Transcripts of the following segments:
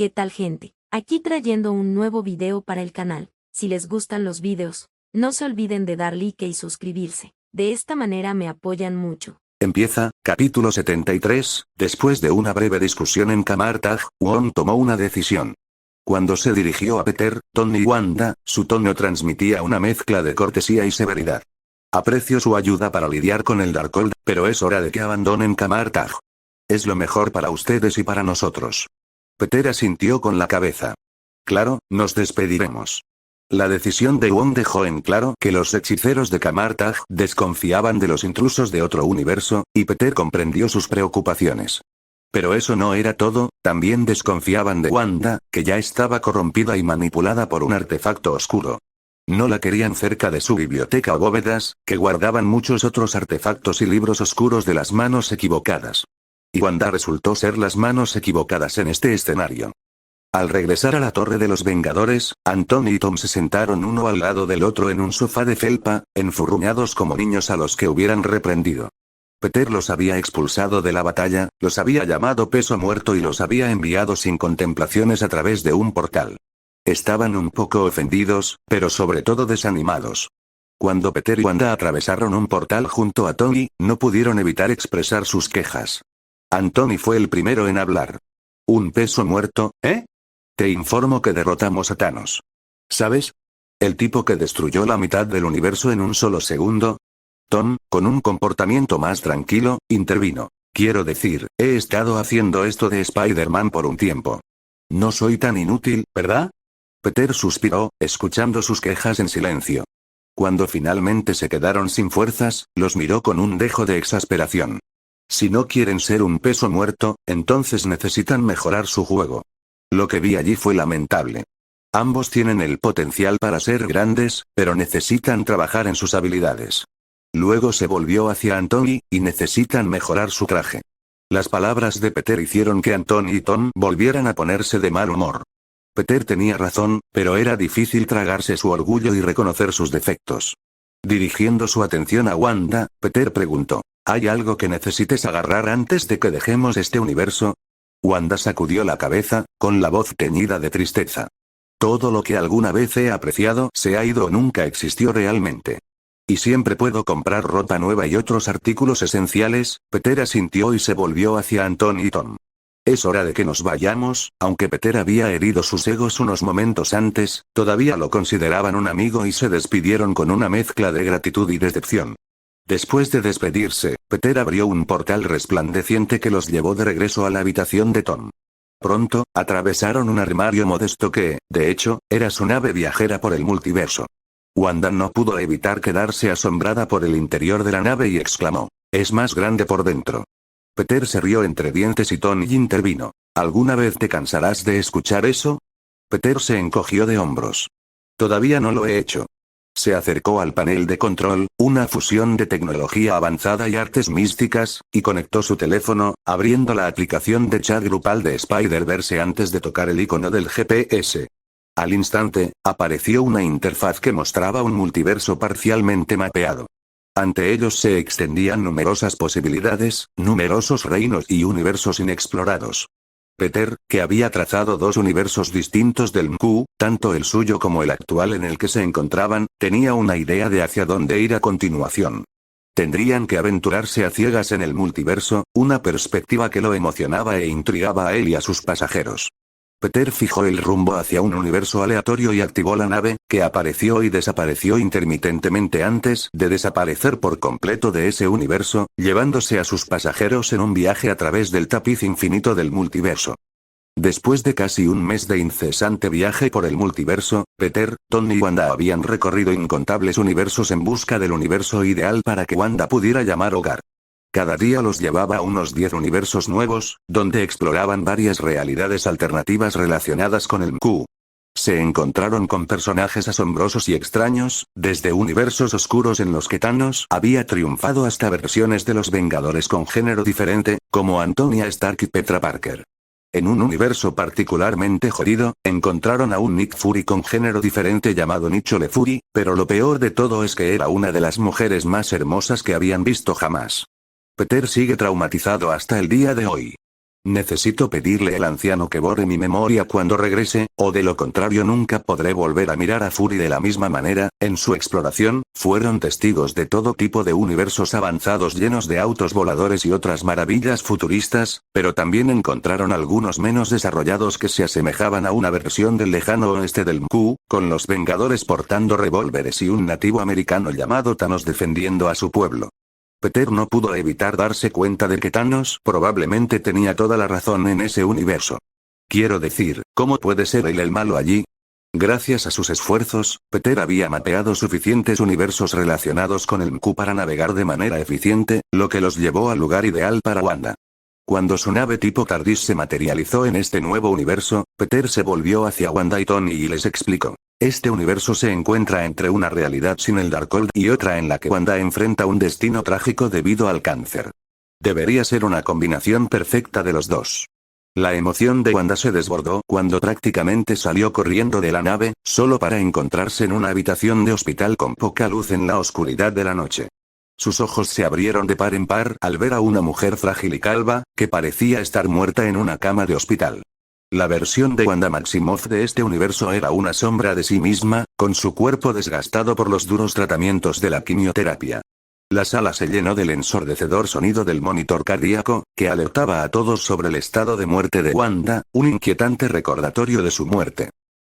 ¿Qué tal, gente? Aquí trayendo un nuevo video para el canal. Si les gustan los videos, no se olviden de dar like y suscribirse. De esta manera me apoyan mucho. Empieza, capítulo 73, después de una breve discusión en Camartag, Wong tomó una decisión. Cuando se dirigió a Peter, Tom y Wanda, su tono transmitía una mezcla de cortesía y severidad. Aprecio su ayuda para lidiar con el Darkhold, pero es hora de que abandonen Camartag. Es lo mejor para ustedes y para nosotros. Peter asintió con la cabeza. Claro, nos despediremos. La decisión de Wong dejó en claro que los hechiceros de Camartag desconfiaban de los intrusos de otro universo, y Peter comprendió sus preocupaciones. Pero eso no era todo, también desconfiaban de Wanda, que ya estaba corrompida y manipulada por un artefacto oscuro. No la querían cerca de su biblioteca o bóvedas, que guardaban muchos otros artefactos y libros oscuros de las manos equivocadas. Y Wanda resultó ser las manos equivocadas en este escenario. Al regresar a la Torre de los Vengadores, Anton y Tom se sentaron uno al lado del otro en un sofá de felpa, enfurruñados como niños a los que hubieran reprendido. Peter los había expulsado de la batalla, los había llamado peso muerto y los había enviado sin contemplaciones a través de un portal. Estaban un poco ofendidos, pero sobre todo desanimados. Cuando Peter y Wanda atravesaron un portal junto a Tony, no pudieron evitar expresar sus quejas. Anthony fue el primero en hablar. ¿Un peso muerto, eh? Te informo que derrotamos a Thanos. ¿Sabes? El tipo que destruyó la mitad del universo en un solo segundo. Tom, con un comportamiento más tranquilo, intervino. Quiero decir, he estado haciendo esto de Spider-Man por un tiempo. No soy tan inútil, ¿verdad? Peter suspiró, escuchando sus quejas en silencio. Cuando finalmente se quedaron sin fuerzas, los miró con un dejo de exasperación. Si no quieren ser un peso muerto, entonces necesitan mejorar su juego. Lo que vi allí fue lamentable. Ambos tienen el potencial para ser grandes, pero necesitan trabajar en sus habilidades. Luego se volvió hacia Anthony, y necesitan mejorar su traje. Las palabras de Peter hicieron que Anthony y Tom volvieran a ponerse de mal humor. Peter tenía razón, pero era difícil tragarse su orgullo y reconocer sus defectos. Dirigiendo su atención a Wanda, Peter preguntó. ¿Hay algo que necesites agarrar antes de que dejemos este universo? Wanda sacudió la cabeza, con la voz teñida de tristeza. Todo lo que alguna vez he apreciado se ha ido o nunca existió realmente. Y siempre puedo comprar ropa nueva y otros artículos esenciales. Peter asintió y se volvió hacia Anthony y Tom. Es hora de que nos vayamos, aunque Peter había herido sus egos unos momentos antes, todavía lo consideraban un amigo y se despidieron con una mezcla de gratitud y decepción. Después de despedirse, Peter abrió un portal resplandeciente que los llevó de regreso a la habitación de Tom. Pronto, atravesaron un armario modesto que, de hecho, era su nave viajera por el multiverso. Wanda no pudo evitar quedarse asombrada por el interior de la nave y exclamó, «Es más grande por dentro». Peter se rió entre dientes y Tom intervino, «¿Alguna vez te cansarás de escuchar eso?» Peter se encogió de hombros. «Todavía no lo he hecho». Se acercó al panel de control, una fusión de tecnología avanzada y artes místicas, y conectó su teléfono, abriendo la aplicación de chat grupal de Spider-Verse antes de tocar el icono del GPS. Al instante, apareció una interfaz que mostraba un multiverso parcialmente mapeado. Ante ellos se extendían numerosas posibilidades, numerosos reinos y universos inexplorados. Peter, que había trazado dos universos distintos del MCU, tanto el suyo como el actual en el que se encontraban, tenía una idea de hacia dónde ir a continuación. Tendrían que aventurarse a ciegas en el multiverso, una perspectiva que lo emocionaba e intrigaba a él y a sus pasajeros. Peter fijó el rumbo hacia un universo aleatorio y activó la nave, que apareció y desapareció intermitentemente antes de desaparecer por completo de ese universo, llevándose a sus pasajeros en un viaje a través del tapiz infinito del multiverso. Después de casi un mes de incesante viaje por el multiverso, Peter, Tom y Wanda habían recorrido incontables universos en busca del universo ideal para que Wanda pudiera llamar hogar. Cada día los llevaba a unos 10 universos nuevos, donde exploraban varias realidades alternativas relacionadas con el MCU. Se encontraron con personajes asombrosos y extraños, desde universos oscuros en los que Thanos había triunfado hasta versiones de los Vengadores con género diferente, como Antonia Stark y Petra Parker. En un universo particularmente jodido, encontraron a un Nick Fury con género diferente llamado Nichole Fury, pero lo peor de todo es que era una de las mujeres más hermosas que habían visto jamás. Peter sigue traumatizado hasta el día de hoy. Necesito pedirle al anciano que borre mi memoria cuando regrese, o de lo contrario nunca podré volver a mirar a Fury de la misma manera. En su exploración, fueron testigos de todo tipo de universos avanzados llenos de autos voladores y otras maravillas futuristas, pero también encontraron algunos menos desarrollados que se asemejaban a una versión del lejano oeste del MQ, con los Vengadores portando revólveres y un nativo americano llamado Thanos defendiendo a su pueblo. Peter no pudo evitar darse cuenta de que Thanos probablemente tenía toda la razón en ese universo. Quiero decir, ¿cómo puede ser él el malo allí? Gracias a sus esfuerzos, Peter había mapeado suficientes universos relacionados con el MQ para navegar de manera eficiente, lo que los llevó al lugar ideal para Wanda. Cuando su nave tipo TARDIS se materializó en este nuevo universo, Peter se volvió hacia Wanda y Tony y les explicó. Este universo se encuentra entre una realidad sin el Darkhold y otra en la que Wanda enfrenta un destino trágico debido al cáncer. Debería ser una combinación perfecta de los dos. La emoción de Wanda se desbordó cuando prácticamente salió corriendo de la nave, solo para encontrarse en una habitación de hospital con poca luz en la oscuridad de la noche. Sus ojos se abrieron de par en par al ver a una mujer frágil y calva, que parecía estar muerta en una cama de hospital. La versión de Wanda Maximoff de este universo era una sombra de sí misma, con su cuerpo desgastado por los duros tratamientos de la quimioterapia. La sala se llenó del ensordecedor sonido del monitor cardíaco, que alertaba a todos sobre el estado de muerte de Wanda, un inquietante recordatorio de su muerte.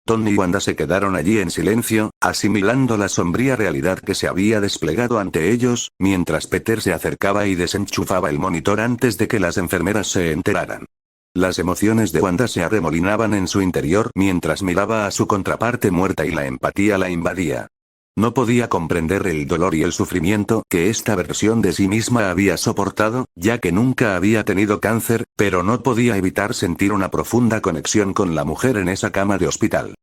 Tony y Wanda se quedaron allí en silencio, asimilando la sombría realidad que se había desplegado ante ellos, mientras Peter se acercaba y desenchufaba el monitor antes de que las enfermeras se enteraran. Las emociones de Wanda se arremolinaban en su interior mientras miraba a su contraparte muerta y la empatía la invadía. No podía comprender el dolor y el sufrimiento que esta versión de sí misma había soportado, ya que nunca había tenido cáncer, pero no podía evitar sentir una profunda conexión con la mujer en esa cama de hospital.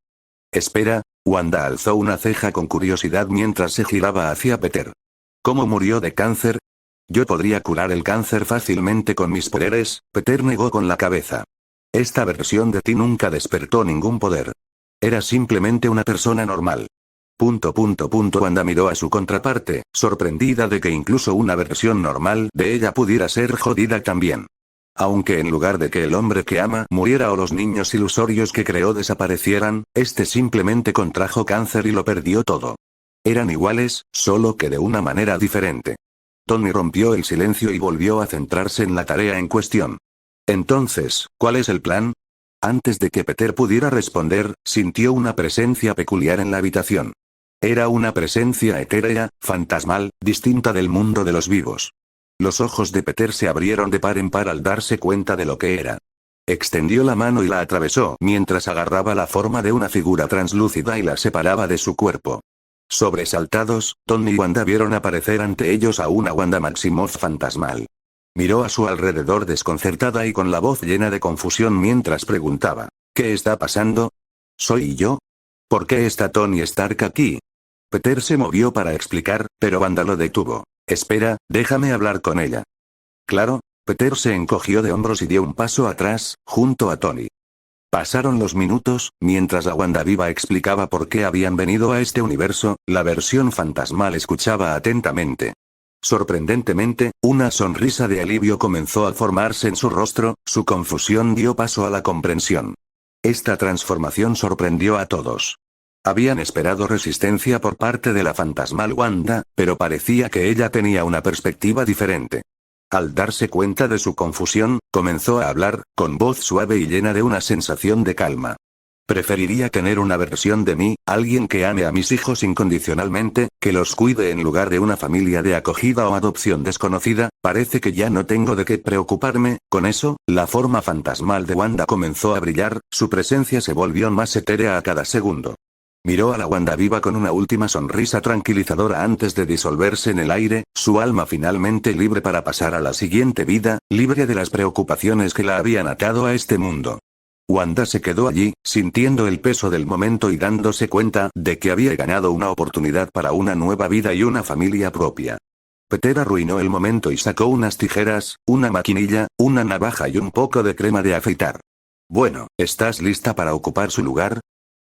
Espera, Wanda alzó una ceja con curiosidad mientras se giraba hacia Peter. ¿Cómo murió de cáncer? Yo podría curar el cáncer fácilmente con mis poderes, Peter negó con la cabeza. Esta versión de ti nunca despertó ningún poder. Era simplemente una persona normal. Wanda miró a su contraparte, sorprendida de que incluso una versión normal de ella pudiera ser jodida también. Aunque en lugar de que el hombre que ama muriera o los niños ilusorios que creó desaparecieran, este simplemente contrajo cáncer y lo perdió todo. Eran iguales, solo que de una manera diferente. Tony rompió el silencio y volvió a centrarse en la tarea en cuestión. Entonces, ¿cuál es el plan? Antes de que Peter pudiera responder, sintió una presencia peculiar en la habitación. Era una presencia etérea, fantasmal, distinta del mundo de los vivos. Los ojos de Peter se abrieron de par en par al darse cuenta de lo que era. Extendió la mano y la atravesó mientras agarraba la forma de una figura translúcida y la separaba de su cuerpo. Sobresaltados, Tony y Wanda vieron aparecer ante ellos a una Wanda Maximoff fantasmal. Miró a su alrededor desconcertada y con la voz llena de confusión mientras preguntaba, ¿qué está pasando? ¿Soy yo? ¿Por qué está Tony Stark aquí? Peter se movió para explicar, pero Wanda lo detuvo. Espera, déjame hablar con ella. Claro, Peter se encogió de hombros y dio un paso atrás, junto a Tony. Pasaron los minutos, mientras la Wanda viva explicaba por qué habían venido a este universo, la versión fantasmal escuchaba atentamente. Sorprendentemente, una sonrisa de alivio comenzó a formarse en su rostro, su confusión dio paso a la comprensión. Esta transformación sorprendió a todos. Habían esperado resistencia por parte de la fantasmal Wanda, pero parecía que ella tenía una perspectiva diferente. Al darse cuenta de su confusión, comenzó a hablar, con voz suave y llena de una sensación de calma. Preferiría tener una versión de mí, alguien que ame a mis hijos incondicionalmente, que los cuide en lugar de una familia de acogida o adopción desconocida. Parece que ya no tengo de qué preocuparme. Con eso, la forma fantasmal de Wanda comenzó a brillar, su presencia se volvió más etérea a cada segundo. Miró a la Wanda viva con una última sonrisa tranquilizadora antes de disolverse en el aire, su alma finalmente libre para pasar a la siguiente vida, libre de las preocupaciones que la habían atado a este mundo. Wanda se quedó allí, sintiendo el peso del momento y dándose cuenta de que había ganado una oportunidad para una nueva vida y una familia propia. Peter arruinó el momento y sacó unas tijeras, una maquinilla, una navaja y un poco de crema de afeitar. Bueno, ¿estás lista para ocupar su lugar?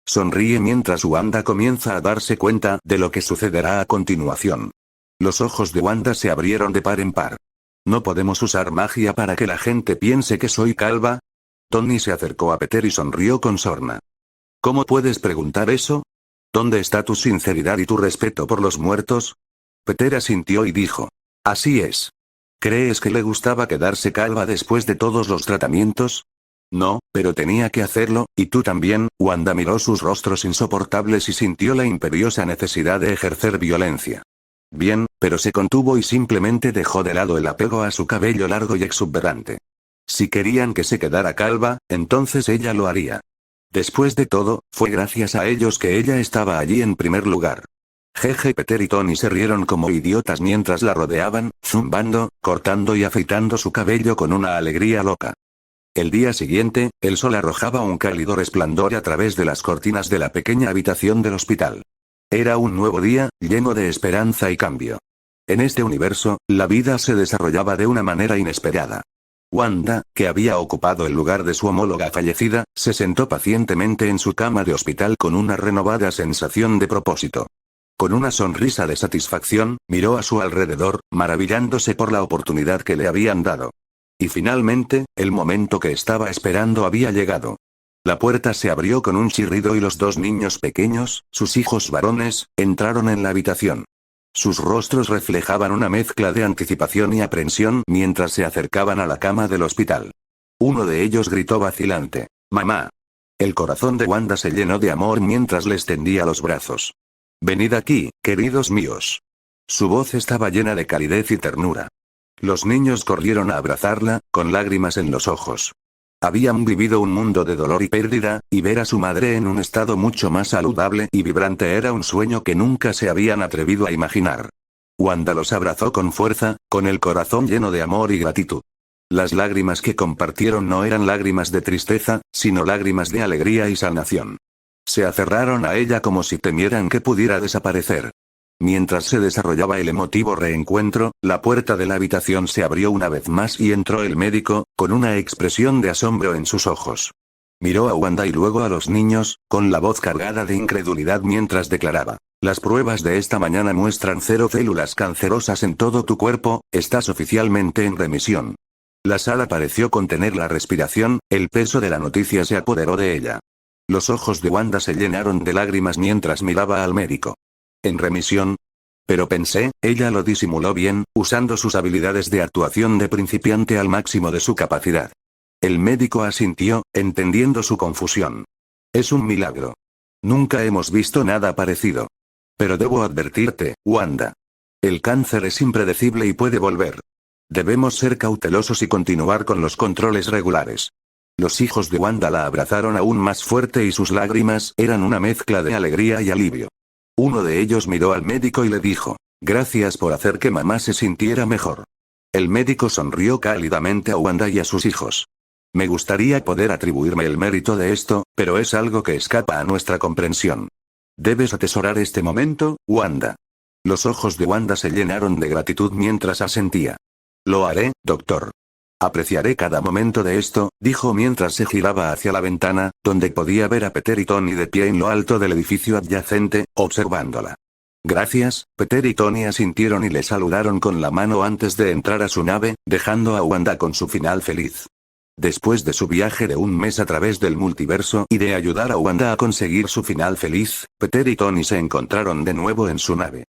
Sonríe mientras Wanda comienza a darse cuenta de lo que sucederá a continuación. Los ojos de Wanda se abrieron de par en par. ¿No podemos usar magia para que la gente piense que soy calva? Tony se acercó a Peter y sonrió con sorna. ¿Cómo puedes preguntar eso? ¿Dónde está tu sinceridad y tu respeto por los muertos? Peter asintió y dijo. Así es. ¿Crees que le gustaba quedarse calva después de todos los tratamientos? No, pero tenía que hacerlo, y tú también. Wanda miró sus rostros insoportables y sintió la imperiosa necesidad de ejercer violencia. Bien, pero se contuvo y simplemente dejó de lado el apego a su cabello largo y exuberante. Si querían que se quedara calva, entonces ella lo haría. Después de todo, fue gracias a ellos que ella estaba allí en primer lugar. Jeje. Peter y Tony se rieron como idiotas mientras la rodeaban, zumbando, cortando y afeitando su cabello con una alegría loca. El día siguiente, el sol arrojaba un cálido resplandor a través de las cortinas de la pequeña habitación del hospital. Era un nuevo día, lleno de esperanza y cambio. En este universo, la vida se desarrollaba de una manera inesperada. Wanda, que había ocupado el lugar de su homóloga fallecida, se sentó pacientemente en su cama de hospital con una renovada sensación de propósito. Con una sonrisa de satisfacción, miró a su alrededor, maravillándose por la oportunidad que le habían dado. Y finalmente, el momento que estaba esperando había llegado. La puerta se abrió con un chirrido y los dos niños pequeños, sus hijos varones, entraron en la habitación. Sus rostros reflejaban una mezcla de anticipación y aprensión mientras se acercaban a la cama del hospital. Uno de ellos gritó vacilante. «¡Mamá!». El corazón de Wanda se llenó de amor mientras les tendía los brazos. «Venid aquí, queridos míos». Su voz estaba llena de calidez y ternura. Los niños corrieron a abrazarla, con lágrimas en los ojos. Habían vivido un mundo de dolor y pérdida, y ver a su madre en un estado mucho más saludable y vibrante era un sueño que nunca se habían atrevido a imaginar. Wanda los abrazó con fuerza, con el corazón lleno de amor y gratitud. Las lágrimas que compartieron no eran lágrimas de tristeza, sino lágrimas de alegría y sanación. Se aferraron a ella como si temieran que pudiera desaparecer. Mientras se desarrollaba el emotivo reencuentro, la puerta de la habitación se abrió una vez más y entró el médico, con una expresión de asombro en sus ojos. Miró a Wanda y luego a los niños, con la voz cargada de incredulidad mientras declaraba. Las pruebas de esta mañana muestran 0 células cancerosas en todo tu cuerpo, estás oficialmente en remisión. La sala pareció contener la respiración, el peso de la noticia se apoderó de ella. Los ojos de Wanda se llenaron de lágrimas mientras miraba al médico. ¿En remisión? Pero pensé, ella lo disimuló bien, usando sus habilidades de actuación de principiante al máximo de su capacidad. El médico asintió, entendiendo su confusión. Es un milagro. Nunca hemos visto nada parecido. Pero debo advertirte, Wanda. El cáncer es impredecible y puede volver. Debemos ser cautelosos y continuar con los controles regulares. Los hijos de Wanda la abrazaron aún más fuerte y sus lágrimas eran una mezcla de alegría y alivio. Uno de ellos miró al médico y le dijo, «Gracias por hacer que mamá se sintiera mejor». El médico sonrió cálidamente a Wanda y a sus hijos. «Me gustaría poder atribuirme el mérito de esto, pero es algo que escapa a nuestra comprensión. Debes atesorar este momento, Wanda». Los ojos de Wanda se llenaron de gratitud mientras asentía. «Lo haré, doctor. Apreciaré cada momento de esto», dijo mientras se giraba hacia la ventana, donde podía ver a Peter y Tony de pie en lo alto del edificio adyacente, observándola. «Gracias», Peter y Tony asintieron y le saludaron con la mano antes de entrar a su nave, dejando a Wanda con su final feliz. Después de su viaje de un mes a través del multiverso y de ayudar a Wanda a conseguir su final feliz, Peter y Tony se encontraron de nuevo en su nave.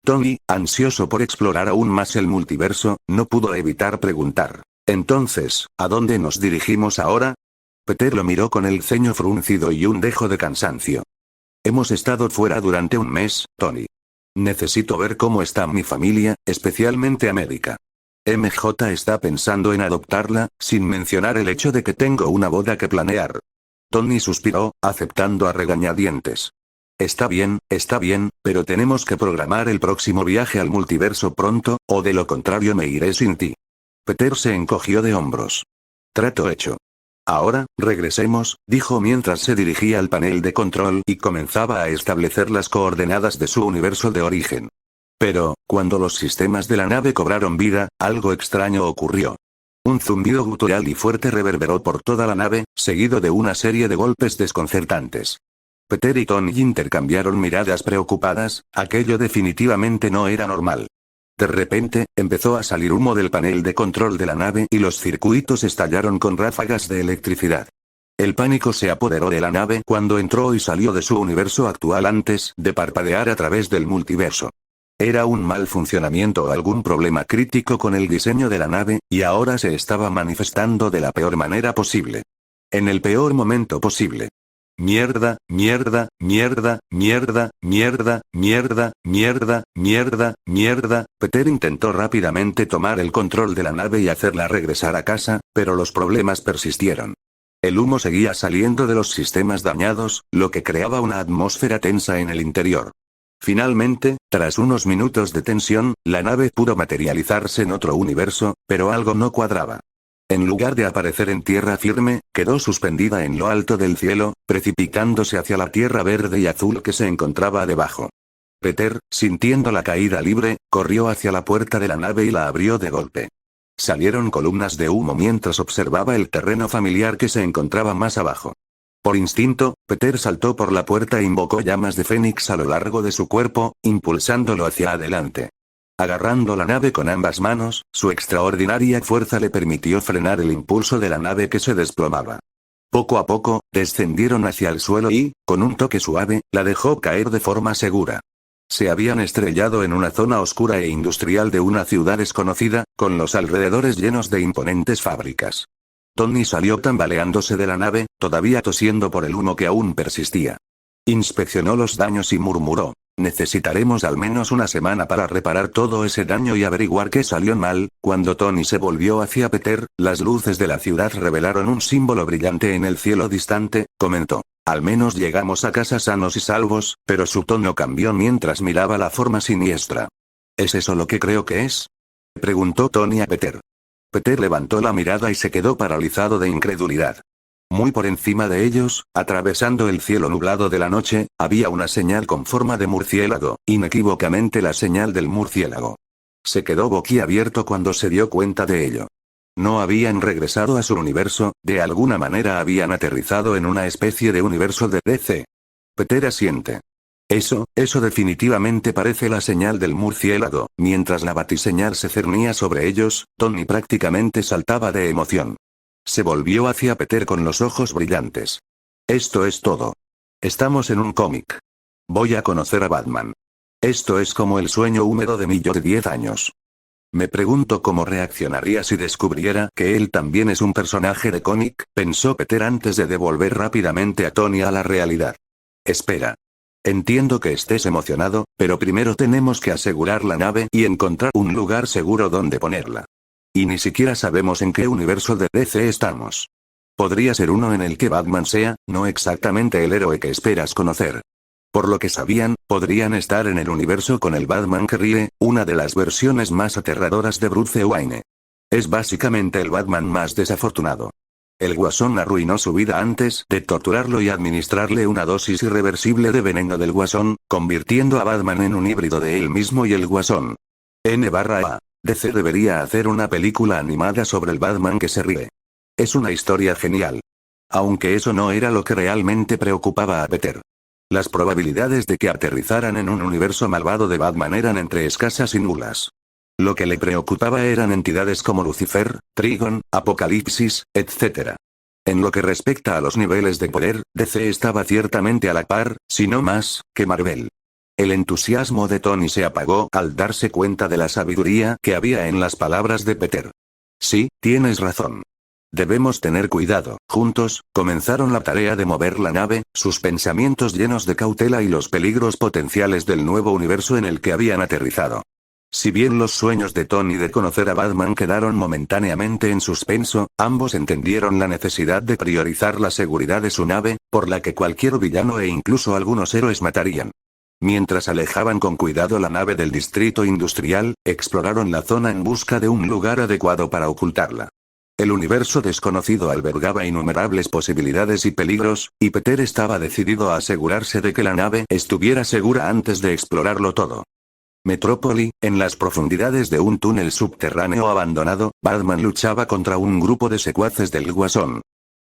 Tony, ansioso por explorar aún más el multiverso, no pudo evitar preguntar. «Entonces, ¿a dónde nos dirigimos ahora?» Peter lo miró con el ceño fruncido y un dejo de cansancio. «Hemos estado fuera durante un mes, Tony. Necesito ver cómo está mi familia, especialmente América. MJ está pensando en adoptarla, sin mencionar el hecho de que tengo una boda que planear». Tony suspiró, aceptando a regañadientes. Está bien, pero tenemos que programar el próximo viaje al multiverso pronto, o de lo contrario me iré sin ti». Peter se encogió de hombros. «Trato hecho. Ahora, regresemos», dijo mientras se dirigía al panel de control y comenzaba a establecer las coordenadas de su universo de origen. Pero, cuando los sistemas de la nave cobraron vida, algo extraño ocurrió. Un zumbido gutural y fuerte reverberó por toda la nave, seguido de una serie de golpes desconcertantes. Peter y Tony intercambiaron miradas preocupadas, aquello definitivamente no era normal. De repente, empezó a salir humo del panel de control de la nave y los circuitos estallaron con ráfagas de electricidad. El pánico se apoderó de la nave cuando entró y salió de su universo actual antes de parpadear a través del multiverso. Era un mal funcionamiento o algún problema crítico con el diseño de la nave, y ahora se estaba manifestando de la peor manera posible. En el peor momento posible. Mierda, mierda, mierda, mierda, mierda, mierda, mierda, mierda, mierda. Peter intentó rápidamente tomar el control de la nave y hacerla regresar a casa, pero los problemas persistieron. El humo seguía saliendo de los sistemas dañados, lo que creaba una atmósfera tensa en el interior. Finalmente, tras unos minutos de tensión, la nave pudo materializarse en otro universo, pero algo no cuadraba. En lugar de aparecer en tierra firme, quedó suspendida en lo alto del cielo, precipitándose hacia la tierra verde y azul que se encontraba debajo. Peter, sintiendo la caída libre, corrió hacia la puerta de la nave y la abrió de golpe. Salieron columnas de humo mientras observaba el terreno familiar que se encontraba más abajo. Por instinto, Peter saltó por la puerta e invocó llamas de fénix a lo largo de su cuerpo, impulsándolo hacia adelante. Agarrando la nave con ambas manos, su extraordinaria fuerza le permitió frenar el impulso de la nave que se desplomaba. Poco a poco, descendieron hacia el suelo y, con un toque suave, la dejó caer de forma segura. Se habían estrellado en una zona oscura e industrial de una ciudad desconocida, con los alrededores llenos de imponentes fábricas. Tony salió tambaleándose de la nave, todavía tosiendo por el humo que aún persistía. Inspeccionó los daños y murmuró: necesitaremos al menos una semana para reparar todo ese daño y averiguar qué salió mal. Cuando Tony se volvió hacia Peter, las luces de la ciudad revelaron un símbolo brillante en el cielo distante, comentó. Al menos llegamos a casa sanos y salvos, pero su tono cambió mientras miraba la forma siniestra. ¿Es eso lo que creo que es?, preguntó Tony a Peter. Peter levantó la mirada y se quedó paralizado de incredulidad. Muy por encima de ellos, atravesando el cielo nublado de la noche, había una señal con forma de murciélago, inequívocamente la señal del murciélago. Se quedó boquiabierto cuando se dio cuenta de ello. No habían regresado a su universo, de alguna manera habían aterrizado en una especie de universo de DC. Peter asiente. Eso definitivamente parece la señal del murciélago. Mientras la batiseñal se cernía sobre ellos, Tony prácticamente saltaba de emoción. Se volvió hacia Peter con los ojos brillantes. Esto es todo. Estamos en un cómic. Voy a conocer a Batman. Esto es como el sueño húmedo de mi yo de 10 años. Me pregunto cómo reaccionaría si descubriera que él también es un personaje de cómic, pensó Peter antes de devolver rápidamente a Tony a la realidad. Espera. Entiendo que estés emocionado, pero primero tenemos que asegurar la nave y encontrar un lugar seguro donde ponerla. Y ni siquiera sabemos en qué universo de DC estamos. Podría ser uno en el que Batman sea, no exactamente el héroe que esperas conocer. Por lo que sabían, podrían estar en el universo con el Batman que ríe, una de las versiones más aterradoras de Bruce Wayne. Es básicamente el Batman más desafortunado. El Guasón arruinó su vida antes de torturarlo y administrarle una dosis irreversible de veneno del Guasón, convirtiendo a Batman en un híbrido de él mismo y el Guasón. N/A. DC debería hacer una película animada sobre el Batman que se ríe. Es una historia genial. Aunque eso no era lo que realmente preocupaba a Peter. Las probabilidades de que aterrizaran en un universo malvado de Batman eran entre escasas y nulas. Lo que le preocupaba eran entidades como Lucifer, Trigon, Apocalipsis, etc. En lo que respecta a los niveles de poder, DC estaba ciertamente a la par, si no más, que Marvel. El entusiasmo de Tony se apagó al darse cuenta de la sabiduría que había en las palabras de Peter. Sí, tienes razón. Debemos tener cuidado. Juntos, comenzaron la tarea de mover la nave, sus pensamientos llenos de cautela y los peligros potenciales del nuevo universo en el que habían aterrizado. Si bien los sueños de Tony de conocer a Batman quedaron momentáneamente en suspenso, ambos entendieron la necesidad de priorizar la seguridad de su nave, por la que cualquier villano e incluso algunos héroes matarían. Mientras alejaban con cuidado la nave del distrito industrial, exploraron la zona en busca de un lugar adecuado para ocultarla. El universo desconocido albergaba innumerables posibilidades y peligros, y Peter estaba decidido a asegurarse de que la nave estuviera segura antes de explorarlo todo. Metrópoli, en las profundidades de un túnel subterráneo abandonado, Batman luchaba contra un grupo de secuaces del Guasón.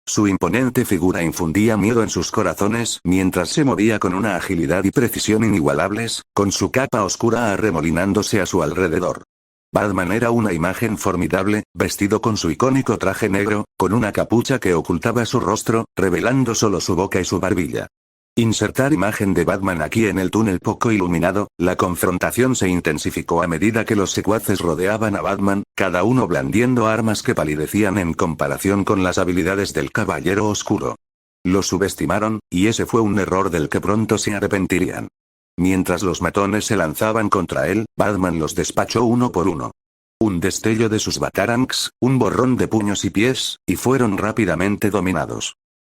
Su imponente figura infundía miedo en sus corazones mientras se movía con una agilidad y precisión inigualables, con su capa oscura arremolinándose a su alrededor. Batman era una imagen formidable, vestido con su icónico traje negro, con una capucha que ocultaba su rostro, revelando solo su boca y su barbilla. Insertar imagen de Batman aquí en el túnel poco iluminado. La confrontación se intensificó a medida que los secuaces rodeaban a Batman, cada uno blandiendo armas que palidecían en comparación con las habilidades del Caballero Oscuro. Lo subestimaron, y ese fue un error del que pronto se arrepentirían. Mientras los matones se lanzaban contra él, Batman los despachó uno por uno. Un destello de sus batarangs, un borrón de puños y pies, y fueron rápidamente dominados.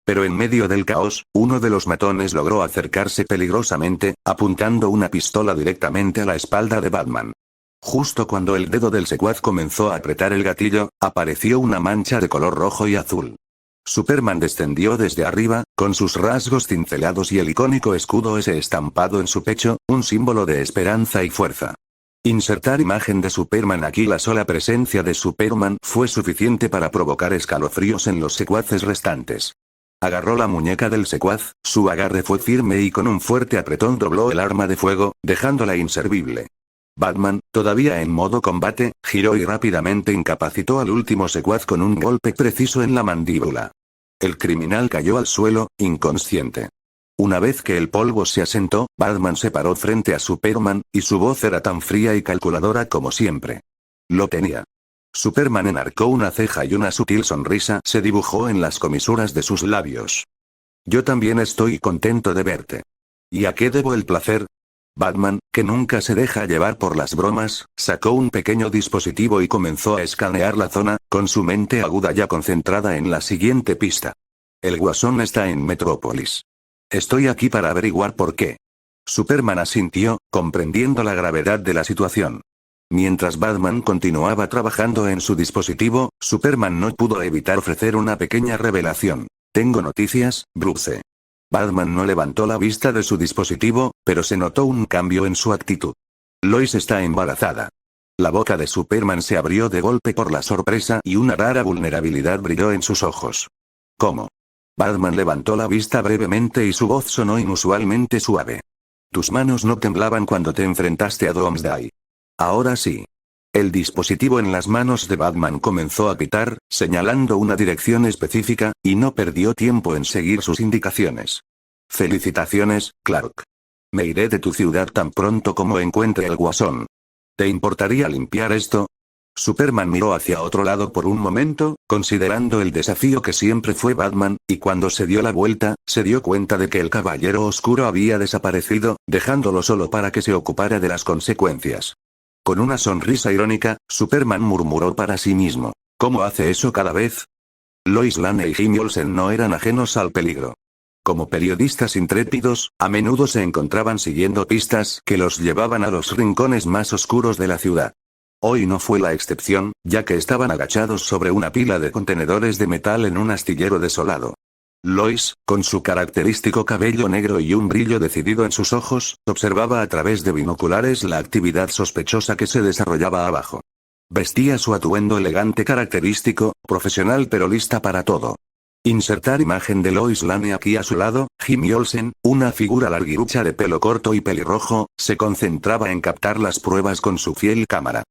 Pero en medio del caos, uno de los matones logró acercarse peligrosamente, apuntando una pistola directamente a la espalda de Batman. Justo cuando el dedo del secuaz comenzó a apretar el gatillo, apareció una mancha de color rojo y azul. Superman descendió desde arriba, con sus rasgos cincelados y el icónico escudo S estampado en su pecho, un símbolo de esperanza y fuerza. Insertar imagen de Superman aquí. La sola presencia de Superman fue suficiente para provocar escalofríos en los secuaces restantes. Agarró la muñeca del secuaz, su agarre fue firme y con un fuerte apretón dobló el arma de fuego, dejándola inservible. Batman, todavía en modo combate, giró y rápidamente incapacitó al último secuaz con un golpe preciso en la mandíbula. El criminal cayó al suelo, inconsciente. Una vez que el polvo se asentó, Batman se paró frente a Superman, y su voz era tan fría y calculadora como siempre. Lo tenía. Superman enarcó una ceja y una sutil sonrisa se dibujó en las comisuras de sus labios. Yo también estoy contento de verte. ¿Y a qué debo el placer? Batman, que nunca se deja llevar por las bromas, sacó un pequeño dispositivo y comenzó a escanear la zona, con su mente aguda ya concentrada en la siguiente pista. El Guasón está en Metrópolis. Estoy aquí para averiguar por qué. Superman asintió, comprendiendo la gravedad de la situación. Mientras Batman continuaba trabajando en su dispositivo, Superman no pudo evitar ofrecer una pequeña revelación. Tengo noticias, Bruce. Batman no levantó la vista de su dispositivo, pero se notó un cambio en su actitud. Lois está embarazada. La boca de Superman se abrió de golpe por la sorpresa y una rara vulnerabilidad brilló en sus ojos. ¿Cómo? Batman levantó la vista brevemente y su voz sonó inusualmente suave. Tus manos no temblaban cuando te enfrentaste a Doomsday. Ahora sí. El dispositivo en las manos de Batman comenzó a pitar, señalando una dirección específica, y no perdió tiempo en seguir sus indicaciones. Felicitaciones, Clark. Me iré de tu ciudad tan pronto como encuentre el Guasón. ¿Te importaría limpiar esto? Superman miró hacia otro lado por un momento, considerando el desafío que siempre fue Batman, y cuando se dio la vuelta, se dio cuenta de que el Caballero Oscuro había desaparecido, dejándolo solo para que se ocupara de las consecuencias. Con una sonrisa irónica, Superman murmuró para sí mismo. ¿Cómo hace eso cada vez? Lois Lane y Jimmy Olsen no eran ajenos al peligro. Como periodistas intrépidos, a menudo se encontraban siguiendo pistas que los llevaban a los rincones más oscuros de la ciudad. Hoy no fue la excepción, ya que estaban agachados sobre una pila de contenedores de metal en un astillero desolado. Lois, con su característico cabello negro y un brillo decidido en sus ojos, observaba a través de binoculares la actividad sospechosa que se desarrollaba abajo. Vestía su atuendo elegante característico, profesional pero lista para todo. Insertar imagen de Lois Lane aquí a su lado. Jimmy Olsen, una figura larguirucha de pelo corto y pelirrojo, se concentraba en captar las pruebas con su fiel cámara.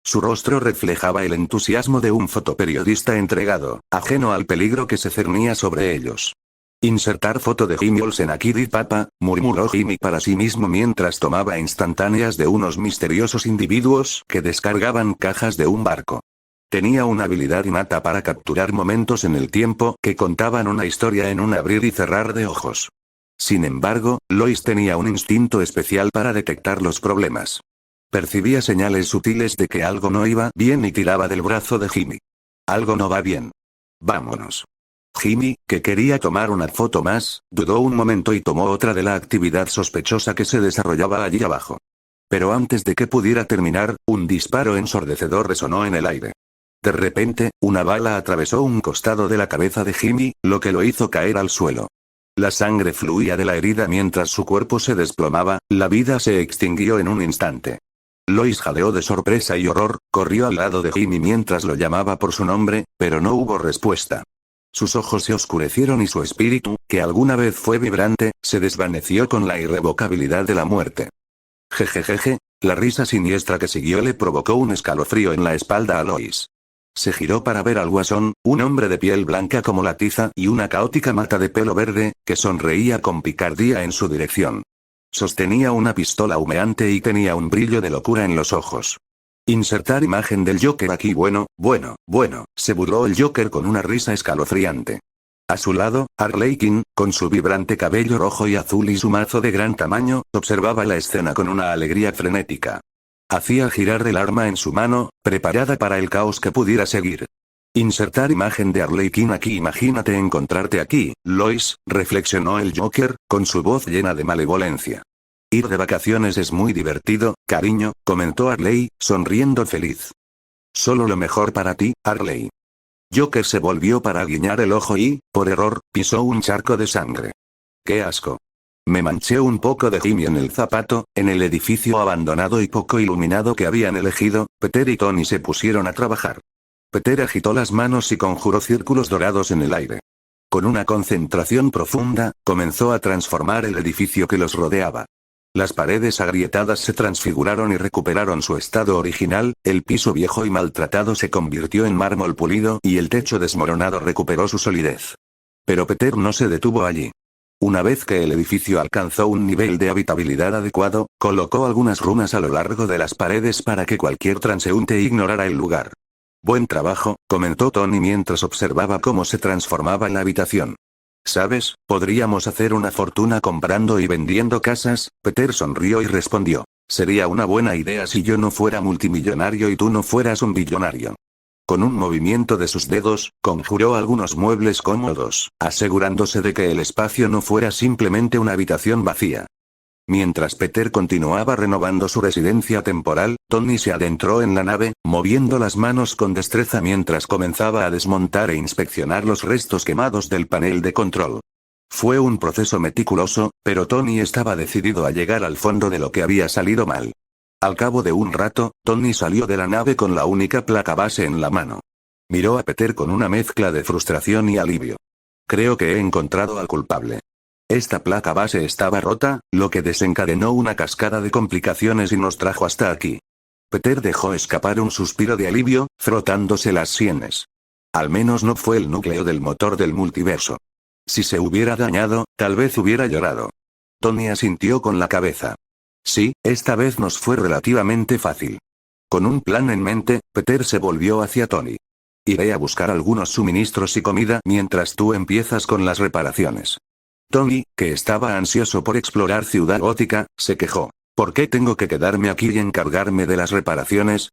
Su rostro reflejaba el entusiasmo de un fotoperiodista entregado, ajeno al peligro que se cernía sobre ellos. Insertar foto de Jimmy Olsen aquí di papa, murmuró Jimmy para sí mismo mientras tomaba instantáneas de unos misteriosos individuos que descargaban cajas de un barco. Tenía una habilidad innata para capturar momentos en el tiempo que contaban una historia en un abrir y cerrar de ojos. Sin embargo, Lois tenía un instinto especial para detectar los problemas. Percibía señales sutiles de que algo no iba bien y tiraba del brazo de Jimmy. Algo no va bien. Vámonos. Jimmy, que quería tomar una foto más, dudó un momento y tomó otra de la actividad sospechosa que se desarrollaba allí abajo. Pero antes de que pudiera terminar, un disparo ensordecedor resonó en el aire. De repente, una bala atravesó un costado de la cabeza de Jimmy, lo que lo hizo caer al suelo. La sangre fluía de la herida mientras su cuerpo se desplomaba, la vida se extinguió en un instante. Lois jadeó de sorpresa y horror, corrió al lado de Jimmy mientras lo llamaba por su nombre, pero no hubo respuesta. Sus ojos se oscurecieron y su espíritu, que alguna vez fue vibrante, se desvaneció con la irrevocabilidad de la muerte. Jejejeje, la risa siniestra que siguió le provocó un escalofrío en la espalda a Lois. Se giró para ver al guasón, un hombre de piel blanca como la tiza y una caótica mata de pelo verde, que sonreía con picardía en su dirección. Sostenía una pistola humeante y tenía un brillo de locura en los ojos. Insertar imagen del Joker aquí. Bueno, se burló el Joker con una risa escalofriante. A su lado, Harley con su vibrante cabello rojo y azul y su mazo de gran tamaño, observaba la escena con una alegría frenética. Hacía girar el arma en su mano, preparada para el caos que pudiera seguir. Insertar imagen de Harley aquí. Imagínate encontrarte aquí, Lois, reflexionó el Joker, con su voz llena de malevolencia. Ir de vacaciones es muy divertido, cariño, comentó Harley, sonriendo feliz. Solo lo mejor para ti, Harley. Joker se volvió para guiñar el ojo y, por error, pisó un charco de sangre. ¡Qué asco! Me manché un poco de Jimmy en el zapato. En el edificio abandonado y poco iluminado que habían elegido, Peter y Tony se pusieron a trabajar. Peter agitó las manos y conjuró círculos dorados en el aire. Con una concentración profunda, comenzó a transformar el edificio que los rodeaba. Las paredes agrietadas se transfiguraron y recuperaron su estado original, el piso viejo y maltratado se convirtió en mármol pulido y el techo desmoronado recuperó su solidez. Pero Peter no se detuvo allí. Una vez que el edificio alcanzó un nivel de habitabilidad adecuado, colocó algunas runas a lo largo de las paredes para que cualquier transeúnte ignorara el lugar. Buen trabajo, comentó Tony mientras observaba cómo se transformaba la habitación. ¿Sabes? Podríamos hacer una fortuna comprando y vendiendo casas. Peter sonrió y respondió. Sería una buena idea si yo no fuera multimillonario y tú no fueras un billonario. Con un movimiento de sus dedos, conjuró algunos muebles cómodos, asegurándose de que el espacio no fuera simplemente una habitación vacía. Mientras Peter continuaba renovando su residencia temporal, Tony se adentró en la nave, moviendo las manos con destreza mientras comenzaba a desmontar e inspeccionar los restos quemados del panel de control. Fue un proceso meticuloso, pero Tony estaba decidido a llegar al fondo de lo que había salido mal. Al cabo de un rato, Tony salió de la nave con la única placa base en la mano. Miró a Peter con una mezcla de frustración y alivio. Creo que he encontrado al culpable. Esta placa base estaba rota, lo que desencadenó una cascada de complicaciones y nos trajo hasta aquí. Peter dejó escapar un suspiro de alivio, frotándose las sienes. Al menos no fue el núcleo del motor del multiverso. Si se hubiera dañado, tal vez hubiera llorado. Tony asintió con la cabeza. Sí, esta vez nos fue relativamente fácil. Con un plan en mente, Peter se volvió hacia Tony. Iré a buscar algunos suministros y comida mientras tú empiezas con las reparaciones. Tony, que estaba ansioso por explorar Ciudad Gótica, se quejó. ¿Por qué tengo que quedarme aquí y encargarme de las reparaciones?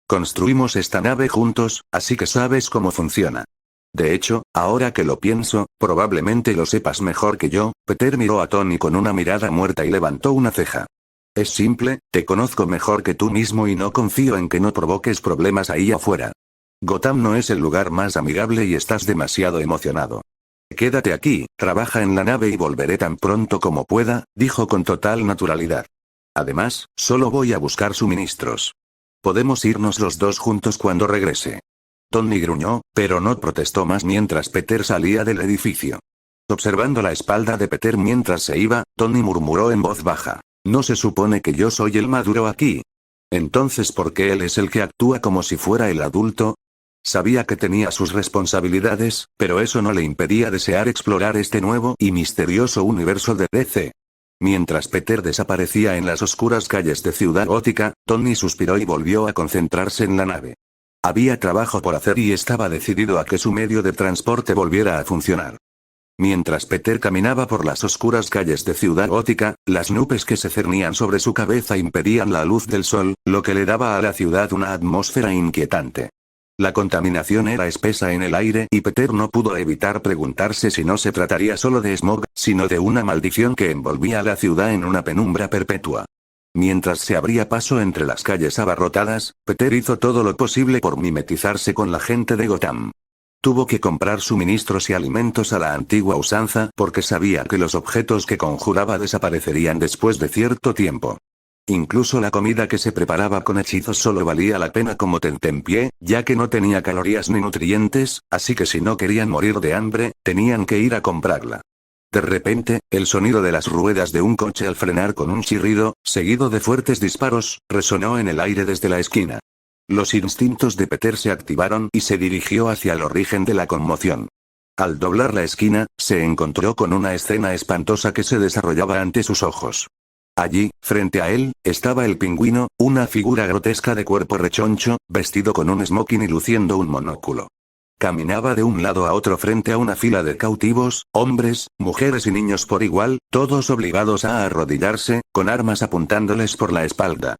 Construimos esta nave juntos, así que sabes cómo funciona. De hecho, ahora que lo pienso, probablemente lo sepas mejor que yo. Peter miró a Tony con una mirada muerta y levantó una ceja. Es simple, te conozco mejor que tú mismo y no confío en que no provoques problemas ahí afuera. Gotham no es el lugar más amigable y estás demasiado emocionado. Quédate aquí, trabaja en la nave y volveré tan pronto como pueda, dijo con total naturalidad. Además, solo voy a buscar suministros. Podemos irnos los dos juntos cuando regrese. Tony gruñó, pero no protestó más mientras Peter salía del edificio. Observando la espalda de Peter mientras se iba, Tony murmuró en voz baja. ¿No se supone que yo soy el maduro aquí? Entonces, ¿por qué él es el que actúa como si fuera el adulto? Sabía que tenía sus responsabilidades, pero eso no le impedía desear explorar este nuevo y misterioso universo de DC. Mientras Peter desaparecía en las oscuras calles de Ciudad Gótica, Tony suspiró y volvió a concentrarse en la nave. Había trabajo por hacer y estaba decidido a que su medio de transporte volviera a funcionar. Mientras Peter caminaba por las oscuras calles de Ciudad Gótica, las nubes que se cernían sobre su cabeza impedían la luz del sol, lo que le daba a la ciudad una atmósfera inquietante. La contaminación era espesa en el aire y Peter no pudo evitar preguntarse si no se trataría solo de smog, sino de una maldición que envolvía a la ciudad en una penumbra perpetua. Mientras se abría paso entre las calles abarrotadas, Peter hizo todo lo posible por mimetizarse con la gente de Gotham. Tuvo que comprar suministros y alimentos a la antigua usanza porque sabía que los objetos que conjuraba desaparecerían después de cierto tiempo. Incluso la comida que se preparaba con hechizos solo valía la pena como tentempié, ya que no tenía calorías ni nutrientes, así que si no querían morir de hambre, tenían que ir a comprarla. De repente, el sonido de las ruedas de un coche al frenar con un chirrido, seguido de fuertes disparos, resonó en el aire desde la esquina. Los instintos de Peter se activaron y se dirigió hacia el origen de la conmoción. Al doblar la esquina, se encontró con una escena espantosa que se desarrollaba ante sus ojos. Allí, frente a él, estaba el pingüino, una figura grotesca de cuerpo rechoncho, vestido con un smoking y luciendo un monóculo. Caminaba de un lado a otro frente a una fila de cautivos, hombres, mujeres y niños por igual, todos obligados a arrodillarse, con armas apuntándoles por la espalda.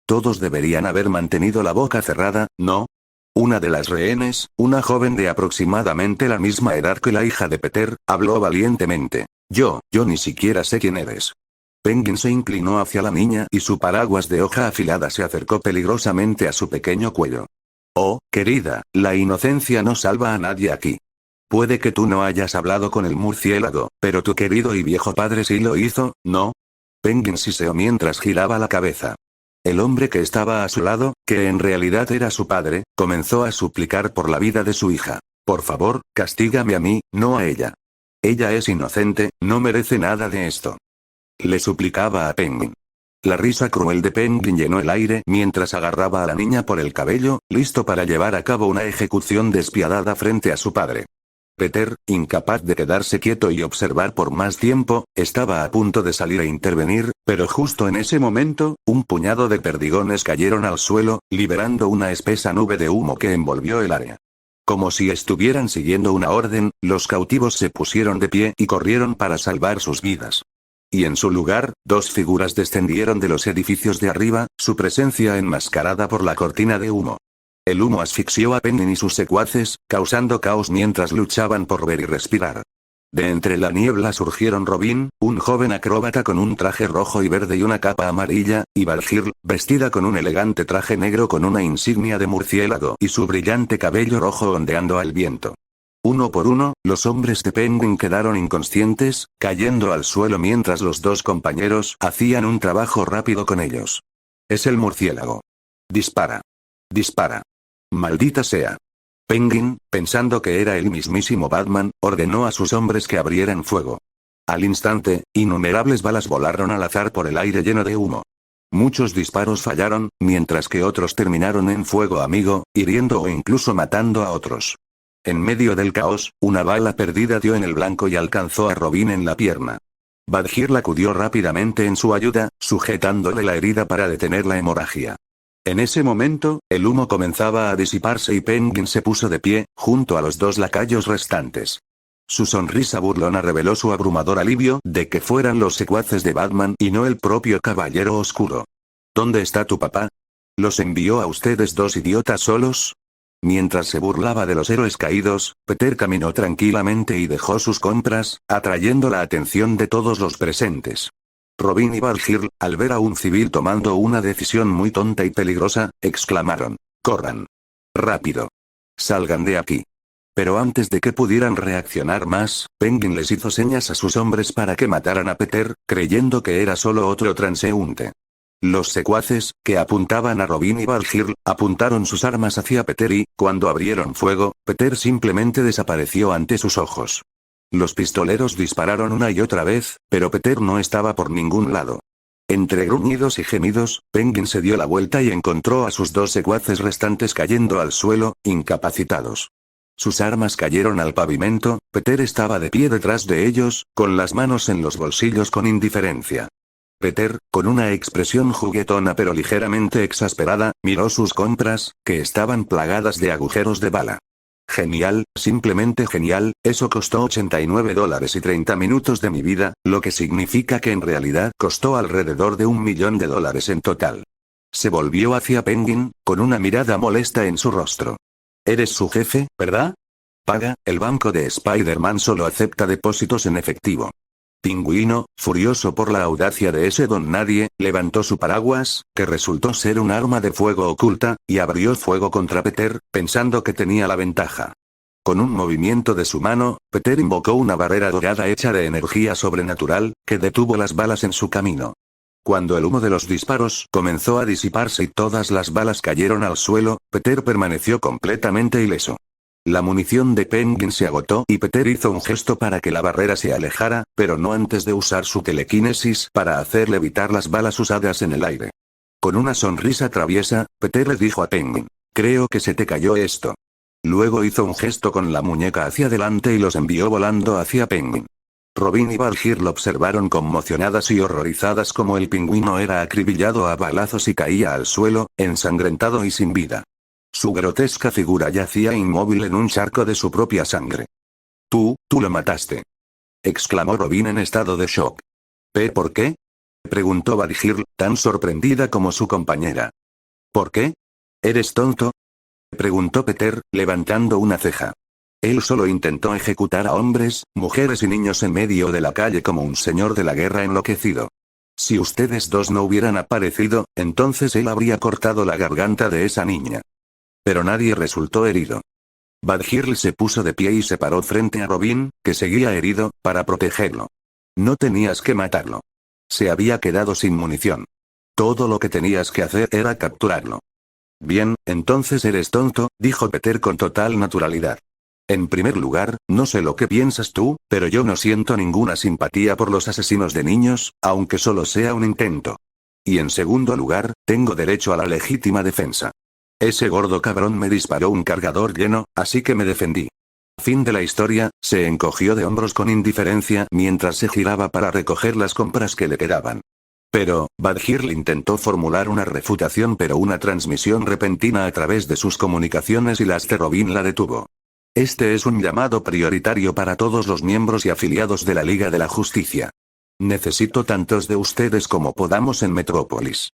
Todos deberían haber mantenido la boca cerrada, ¿no? Una de las rehenes, una joven de aproximadamente la misma edad que la hija de Peter, habló valientemente. Yo ni siquiera sé quién eres. Penguin se inclinó hacia la niña y su paraguas de hoja afilada se acercó peligrosamente a su pequeño cuello. Oh, querida, la inocencia no salva a nadie aquí. Puede que tú no hayas hablado con el murciélago, pero tu querido y viejo padre sí lo hizo, ¿no? Penguin siseó mientras giraba la cabeza. El hombre que estaba a su lado, que en realidad era su padre, comenzó a suplicar por la vida de su hija. Por favor, castígame a mí, no a ella. Ella es inocente, no merece nada de esto. Le suplicaba a Penguin. La risa cruel de Penguin llenó el aire mientras agarraba a la niña por el cabello, listo para llevar a cabo una ejecución despiadada frente a su padre. Peter, incapaz de quedarse quieto y observar por más tiempo, estaba a punto de salir a intervenir, pero justo en ese momento, un puñado de perdigones cayeron al suelo, liberando una espesa nube de humo que envolvió el área. Como si estuvieran siguiendo una orden, los cautivos se pusieron de pie y corrieron para salvar sus vidas. Y en su lugar, dos figuras descendieron de los edificios de arriba, su presencia enmascarada por la cortina de humo. El humo asfixió a Penguin y sus secuaces, causando caos mientras luchaban por ver y respirar. De entre la niebla surgieron Robin, un joven acróbata con un traje rojo y verde y una capa amarilla, y Valkyr, vestida con un elegante traje negro con una insignia de murciélago y su brillante cabello rojo ondeando al viento. Uno por uno, los hombres de Penguin quedaron inconscientes, cayendo al suelo mientras los dos compañeros hacían un trabajo rápido con ellos. Es el murciélago. Dispara. Dispara. Maldita sea. Penguin, pensando que era el mismísimo Batman, ordenó a sus hombres que abrieran fuego. Al instante, innumerables balas volaron al azar por el aire lleno de humo. Muchos disparos fallaron, mientras que otros terminaron en fuego amigo, hiriendo o incluso matando a otros. En medio del caos, una bala perdida dio en el blanco y alcanzó a Robin en la pierna. Badger acudió rápidamente en su ayuda, sujetándole la herida para detener la hemorragia. En ese momento, el humo comenzaba a disiparse y Penguin se puso de pie, junto a los dos lacayos restantes. Su sonrisa burlona reveló su abrumador alivio de que fueran los secuaces de Batman y no el propio Caballero Oscuro. ¿Dónde está tu papá? ¿Los envió a ustedes dos idiotas solos? Mientras se burlaba de los héroes caídos, Peter caminó tranquilamente y dejó sus compras, atrayendo la atención de todos los presentes. Robin y Valkyr, al ver a un civil tomando una decisión muy tonta y peligrosa, exclamaron: ¡corran! ¡Rápido! ¡Salgan de aquí! Pero antes de que pudieran reaccionar más, Penguin les hizo señas a sus hombres para que mataran a Peter, creyendo que era solo otro transeúnte. Los secuaces, que apuntaban a Robin y Valkyr, apuntaron sus armas hacia Peter y, cuando abrieron fuego, Peter simplemente desapareció ante sus ojos. Los pistoleros dispararon una y otra vez, pero Peter no estaba por ningún lado. Entre gruñidos y gemidos, Penguin se dio la vuelta y encontró a sus dos secuaces restantes cayendo al suelo, incapacitados. Sus armas cayeron al pavimento, Peter estaba de pie detrás de ellos, con las manos en los bolsillos con indiferencia. Peter, con una expresión juguetona pero ligeramente exasperada, miró sus compras, que estaban plagadas de agujeros de bala. Genial, simplemente genial, eso costó $89 y 30 minutos de mi vida, lo que significa que en realidad costó alrededor de $1 millón en total. Se volvió hacia Penguin, con una mirada molesta en su rostro. Eres su jefe, ¿verdad? Paga, el banco de Spider-Man solo acepta depósitos en efectivo. Pingüino, furioso por la audacia de ese don nadie, levantó su paraguas, que resultó ser un arma de fuego oculta, y abrió fuego contra Peter, pensando que tenía la ventaja. Con un movimiento de su mano, Peter invocó una barrera dorada hecha de energía sobrenatural, que detuvo las balas en su camino. Cuando el humo de los disparos comenzó a disiparse y todas las balas cayeron al suelo, Peter permaneció completamente ileso. La munición de Penguin se agotó y Peter hizo un gesto para que la barrera se alejara, pero no antes de usar su telequinesis para hacer levitar las balas usadas en el aire. Con una sonrisa traviesa, Peter le dijo a Penguin: «Creo que se te cayó esto». Luego hizo un gesto con la muñeca hacia adelante y los envió volando hacia Penguin. Robin y Valkyr lo observaron conmocionadas y horrorizadas como el pingüino era acribillado a balazos y caía al suelo, ensangrentado y sin vida. Su grotesca figura yacía inmóvil en un charco de su propia sangre. Tú lo mataste», exclamó Robin en estado de shock. ¿Por qué?, preguntó Valkyr, tan sorprendida como su compañera. ¿Por qué? ¿Eres tonto?, preguntó Peter, levantando una ceja. Él solo intentó ejecutar a hombres, mujeres y niños en medio de la calle como un señor de la guerra enloquecido. Si ustedes dos no hubieran aparecido, entonces él habría cortado la garganta de esa niña. Pero nadie resultó herido. Valkyr se puso de pie y se paró frente a Robin, que seguía herido, para protegerlo. No tenías que matarlo. Se había quedado sin munición. Todo lo que tenías que hacer era capturarlo. Bien, entonces eres tonto, dijo Peter con total naturalidad. En primer lugar, no sé lo que piensas tú, pero yo no siento ninguna simpatía por los asesinos de niños, aunque solo sea un intento. Y en segundo lugar, tengo derecho a la legítima defensa. Ese gordo cabrón me disparó un cargador lleno, así que me defendí. Fin de la historia. Se encogió de hombros con indiferencia mientras se giraba para recoger las compras que le quedaban. Pero, Valkyr intentó formular una refutación, pero una transmisión repentina a través de sus comunicaciones y las de Robin la detuvo. Este es un llamado prioritario para todos los miembros y afiliados de la Liga de la Justicia. Necesito tantos de ustedes como podamos en Metrópolis.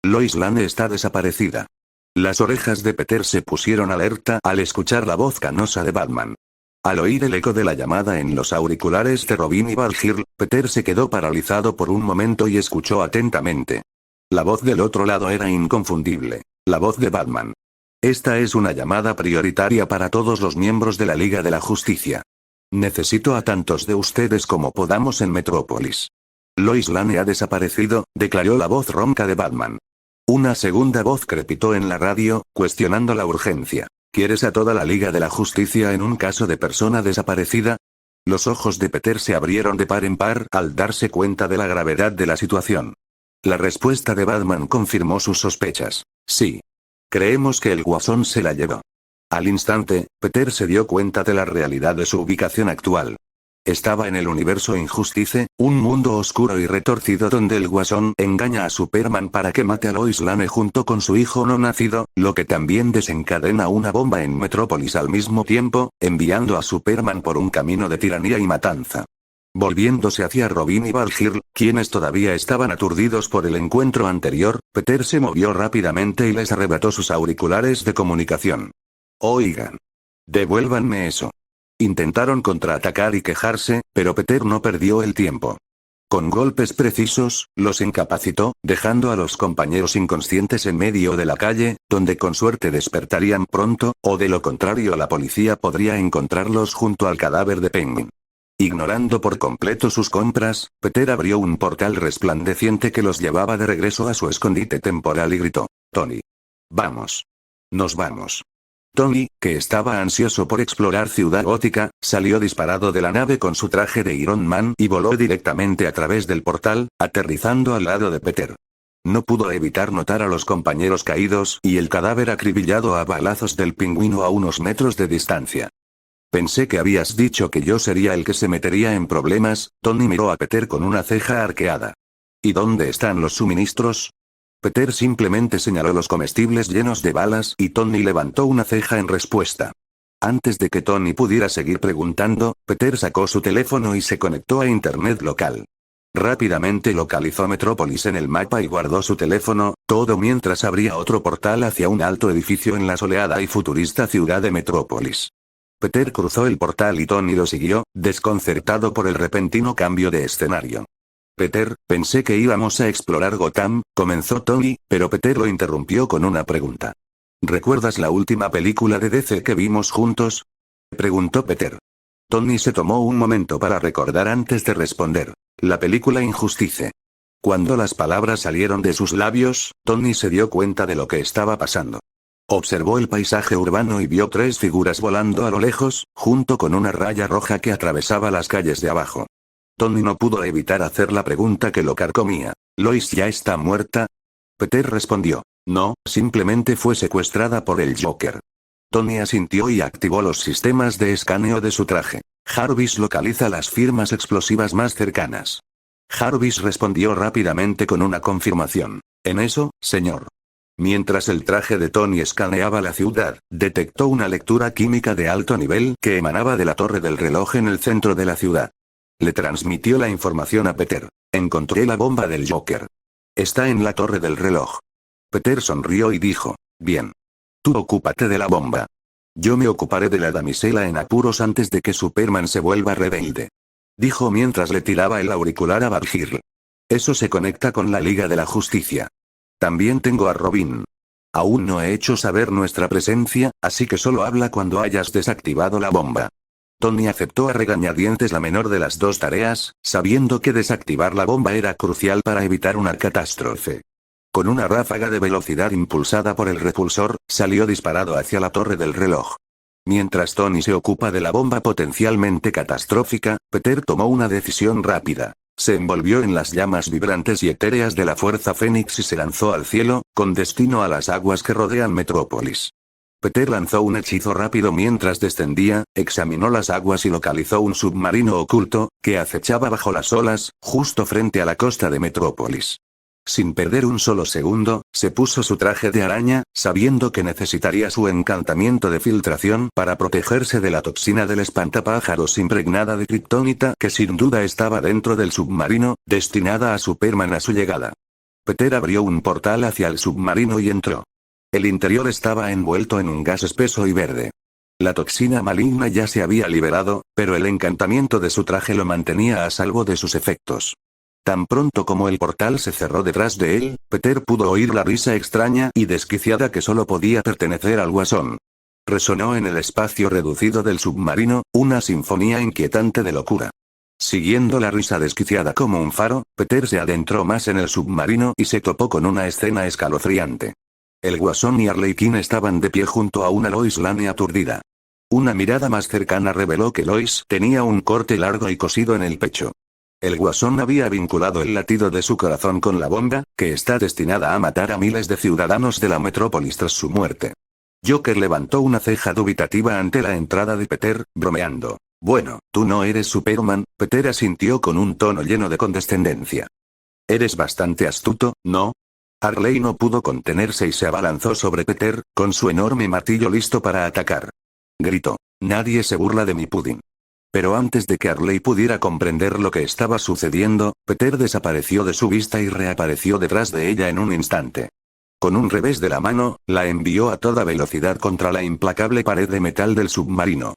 Lois Lane está desaparecida. Las orejas de Peter se pusieron alerta al escuchar la voz canosa de Batman. Al oír el eco de la llamada en los auriculares de Robin y Valkyr, Peter se quedó paralizado por un momento y escuchó atentamente. La voz del otro lado era inconfundible. La voz de Batman. Esta es una llamada prioritaria para todos los miembros de la Liga de la Justicia. Necesito a tantos de ustedes como podamos en Metrópolis. Lois Lane ha desaparecido, declaró la voz ronca de Batman. Una segunda voz crepitó en la radio, cuestionando la urgencia. ¿Quieres a toda la Liga de la Justicia en un caso de persona desaparecida? Los ojos de Peter se abrieron de par en par al darse cuenta de la gravedad de la situación. La respuesta de Batman confirmó sus sospechas. Sí. Creemos que el Guasón se la llevó. Al instante, Peter se dio cuenta de la realidad de su ubicación actual. Estaba en el universo Injustice, un mundo oscuro y retorcido donde el Guasón engaña a Superman para que mate a Lois Lane junto con su hijo no nacido, lo que también desencadena una bomba en Metrópolis al mismo tiempo, enviando a Superman por un camino de tiranía y matanza. Volviéndose hacia Robin y Valkyr, quienes todavía estaban aturdidos por el encuentro anterior, Peter se movió rápidamente y les arrebató sus auriculares de comunicación. Oigan. Devuélvanme eso. Intentaron contraatacar y quejarse, pero Peter no perdió el tiempo. Con golpes precisos, los incapacitó, dejando a los compañeros inconscientes en medio de la calle, donde con suerte despertarían pronto, o de lo contrario la policía podría encontrarlos junto al cadáver de Penguin. Ignorando por completo sus compras, Peter abrió un portal resplandeciente que los llevaba de regreso a su escondite temporal y gritó: «Tony. Vamos. Nos vamos». Tony, que estaba ansioso por explorar Ciudad Gótica, salió disparado de la nave con su traje de Iron Man y voló directamente a través del portal, aterrizando al lado de Peter. No pudo evitar notar a los compañeros caídos y el cadáver acribillado a balazos del pingüino a unos metros de distancia. Pensé que habías dicho que yo sería el que se metería en problemas. Tony miró a Peter con una ceja arqueada. ¿Y dónde están los suministros? Peter simplemente señaló los comestibles llenos de balas y Tony levantó una ceja en respuesta. Antes de que Tony pudiera seguir preguntando, Peter sacó su teléfono y se conectó a internet local. Rápidamente localizó Metrópolis en el mapa y guardó su teléfono, todo mientras abría otro portal hacia un alto edificio en la soleada y futurista ciudad de Metrópolis. Peter cruzó el portal y Tony lo siguió, desconcertado por el repentino cambio de escenario. Peter, pensé que íbamos a explorar Gotham, comenzó Tony, pero Peter lo interrumpió con una pregunta. ¿Recuerdas la última película de DC que vimos juntos?, preguntó Peter. Tony se tomó un momento para recordar antes de responder. La película Injustice. Cuando las palabras salieron de sus labios, Tony se dio cuenta de lo que estaba pasando. Observó el paisaje urbano y vio 3 figuras volando a lo lejos, junto con una raya roja que atravesaba las calles de abajo. Tony no pudo evitar hacer la pregunta que lo carcomía. ¿Lois ya está muerta? Peter respondió. No, simplemente fue secuestrada por el Joker. Tony asintió y activó los sistemas de escaneo de su traje. Jarvis localiza las firmas explosivas más cercanas. Jarvis respondió rápidamente con una confirmación. En eso, señor. Mientras el traje de Tony escaneaba la ciudad, detectó una lectura química de alto nivel que emanaba de la torre del reloj en el centro de la ciudad. Le transmitió la información a Peter. Encontré la bomba del Joker. Está en la torre del reloj. Peter sonrió y dijo. Bien. Tú ocúpate de la bomba. Yo me ocuparé de la damisela en apuros antes de que Superman se vuelva rebelde. Dijo mientras le tiraba el auricular a Batgirl. Eso se conecta con la Liga de la Justicia. También tengo a Robin. Aún no he hecho saber nuestra presencia, así que solo habla cuando hayas desactivado la bomba. Tony aceptó a regañadientes la menor de las 2 tareas, sabiendo que desactivar la bomba era crucial para evitar una catástrofe. Con una ráfaga de velocidad impulsada por el repulsor, salió disparado hacia la torre del reloj. Mientras Tony se ocupa de la bomba potencialmente catastrófica, Peter tomó una decisión rápida. Se envolvió en las llamas vibrantes y etéreas de la Fuerza Fénix y se lanzó al cielo, con destino a las aguas que rodean Metrópolis. Peter lanzó un hechizo rápido mientras descendía, examinó las aguas y localizó un submarino oculto, que acechaba bajo las olas, justo frente a la costa de Metrópolis. Sin perder un solo segundo, se puso su traje de araña, sabiendo que necesitaría su encantamiento de filtración para protegerse de la toxina del espantapájaros impregnada de kriptonita que sin duda estaba dentro del submarino, destinada a Superman a su llegada. Peter abrió un portal hacia el submarino y entró. El interior estaba envuelto en un gas espeso y verde. La toxina maligna ya se había liberado, pero el encantamiento de su traje lo mantenía a salvo de sus efectos. Tan pronto como el portal se cerró detrás de él, Peter pudo oír la risa extraña y desquiciada que solo podía pertenecer al Guasón. Resonó en el espacio reducido del submarino, una sinfonía inquietante de locura. Siguiendo la risa desquiciada como un faro, Peter se adentró más en el submarino y se topó con una escena escalofriante. El Guasón y Harley Quinn estaban de pie junto a una Lois Lane aturdida. Una mirada más cercana reveló que Lois tenía un corte largo y cosido en el pecho. El Guasón había vinculado el latido de su corazón con la bomba, que está destinada a matar a miles de ciudadanos de la metrópolis tras su muerte. Joker levantó una ceja dubitativa ante la entrada de Peter, bromeando. Bueno, tú no eres Superman, Peter asintió con un tono lleno de condescendencia. Eres bastante astuto, ¿no? Harley no pudo contenerse y se abalanzó sobre Peter, con su enorme martillo listo para atacar. Gritó. Nadie se burla de mi pudding. Pero antes de que Harley pudiera comprender lo que estaba sucediendo, Peter desapareció de su vista y reapareció detrás de ella en un instante. Con un revés de la mano, la envió a toda velocidad contra la implacable pared de metal del submarino.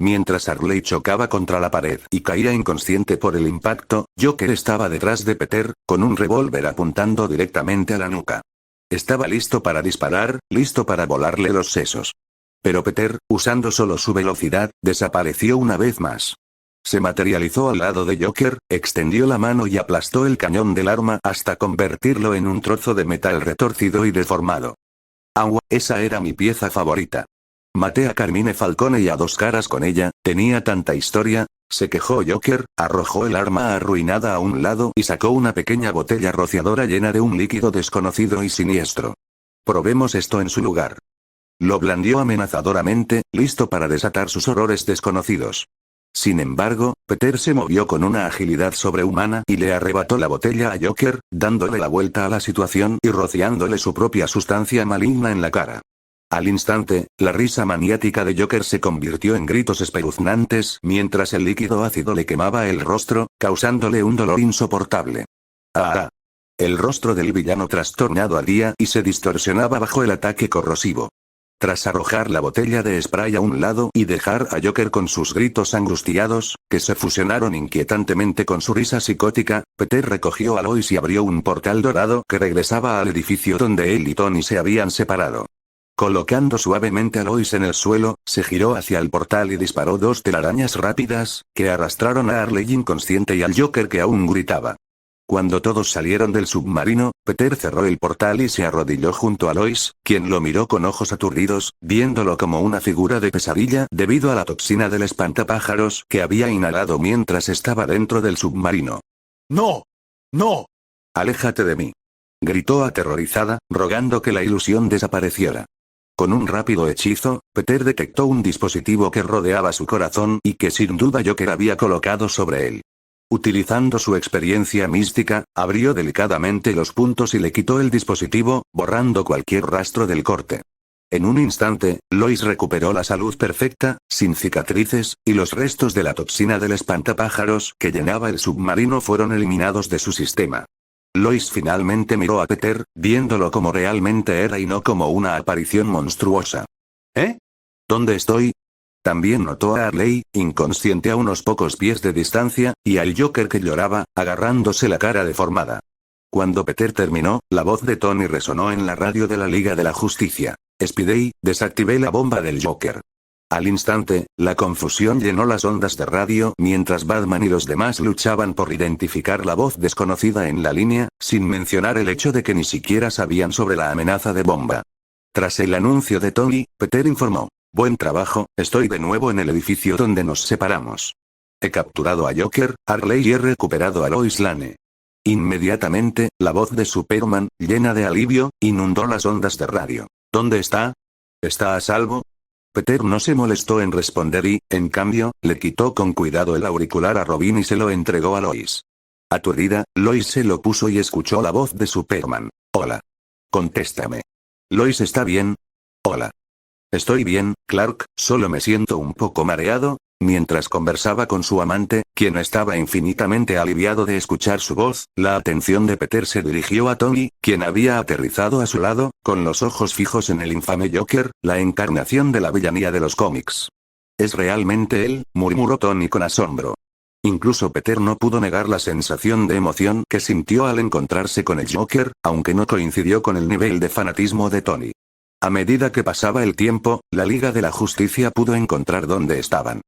Mientras Harley chocaba contra la pared y caía inconsciente por el impacto, Joker estaba detrás de Peter, con un revólver apuntando directamente a la nuca. Estaba listo para disparar, listo para volarle los sesos. Pero Peter, usando solo su velocidad, desapareció una vez más. Se materializó al lado de Joker, extendió la mano y aplastó el cañón del arma hasta convertirlo en un trozo de metal retorcido y deformado. Agua, esa era mi pieza favorita. Maté a Carmine Falcone y a Dos Caras con ella, tenía tanta historia, se quejó Joker, arrojó el arma arruinada a un lado y sacó una pequeña botella rociadora llena de un líquido desconocido y siniestro. Probemos esto en su lugar. Lo blandió amenazadoramente, listo para desatar sus horrores desconocidos. Sin embargo, Peter se movió con una agilidad sobrehumana y le arrebató la botella a Joker, dándole la vuelta a la situación y rociándole su propia sustancia maligna en la cara. Al instante, la risa maniática de Joker se convirtió en gritos espeluznantes mientras el líquido ácido le quemaba el rostro, causándole un dolor insoportable. ¡Ah! El rostro del villano trastornado ardía y se distorsionaba bajo el ataque corrosivo. Tras arrojar la botella de spray a un lado y dejar a Joker con sus gritos angustiados, que se fusionaron inquietantemente con su risa psicótica, Peter recogió a Lois y abrió un portal dorado que regresaba al edificio donde él y Tony se habían separado. Colocando suavemente a Lois en el suelo, se giró hacia el portal y disparó 2 telarañas rápidas, que arrastraron a Harley inconsciente y al Joker que aún gritaba. Cuando todos salieron del submarino, Peter cerró el portal y se arrodilló junto a Lois, quien lo miró con ojos aturdidos, viéndolo como una figura de pesadilla debido a la toxina del espantapájaros que había inhalado mientras estaba dentro del submarino. ¡No! ¡No! «Aléjate de mí», gritó aterrorizada, rogando que la ilusión desapareciera. Con un rápido hechizo, Peter detectó un dispositivo que rodeaba su corazón y que sin duda Joker había colocado sobre él. Utilizando su experiencia mística, abrió delicadamente los puntos y le quitó el dispositivo, borrando cualquier rastro del corte. En un instante, Lois recuperó la salud perfecta, sin cicatrices, y los restos de la toxina del espantapájaros que llenaba el submarino fueron eliminados de su sistema. Lois finalmente miró a Peter, viéndolo como realmente era y no como una aparición monstruosa. ¿Eh? ¿Dónde estoy? También notó a Harley, inconsciente a unos pocos pies de distancia, y al Joker que lloraba, agarrándose la cara deformada. Cuando Peter terminó, la voz de Tony resonó en la radio de la Liga de la Justicia. «Spidey, desactivé la bomba del Joker». Al instante, la confusión llenó las ondas de radio mientras Batman y los demás luchaban por identificar la voz desconocida en la línea, sin mencionar el hecho de que ni siquiera sabían sobre la amenaza de bomba. Tras el anuncio de Tony, Peter informó: «Buen trabajo, estoy de nuevo en el edificio donde nos separamos. He capturado a Joker, Harley y he recuperado a Lois Lane». Inmediatamente, la voz de Superman, llena de alivio, inundó las ondas de radio. «¿Dónde está? ¿Está a salvo?». Peter no se molestó en responder y, en cambio, le quitó con cuidado el auricular a Robin y se lo entregó a Lois. Aturdida, Lois se lo puso y escuchó la voz de Superman. «Hola. Contéstame. Lois está bien». «Hola. Estoy bien, Clark, solo me siento un poco mareado». Mientras conversaba con su amante, quien estaba infinitamente aliviado de escuchar su voz, la atención de Peter se dirigió a Tony, quien había aterrizado a su lado, con los ojos fijos en el infame Joker, la encarnación de la villanía de los cómics. «¿Es realmente él?», murmuró Tony con asombro. Incluso Peter no pudo negar la sensación de emoción que sintió al encontrarse con el Joker, aunque no coincidió con el nivel de fanatismo de Tony. A medida que pasaba el tiempo, la Liga de la Justicia pudo encontrar dónde estaban.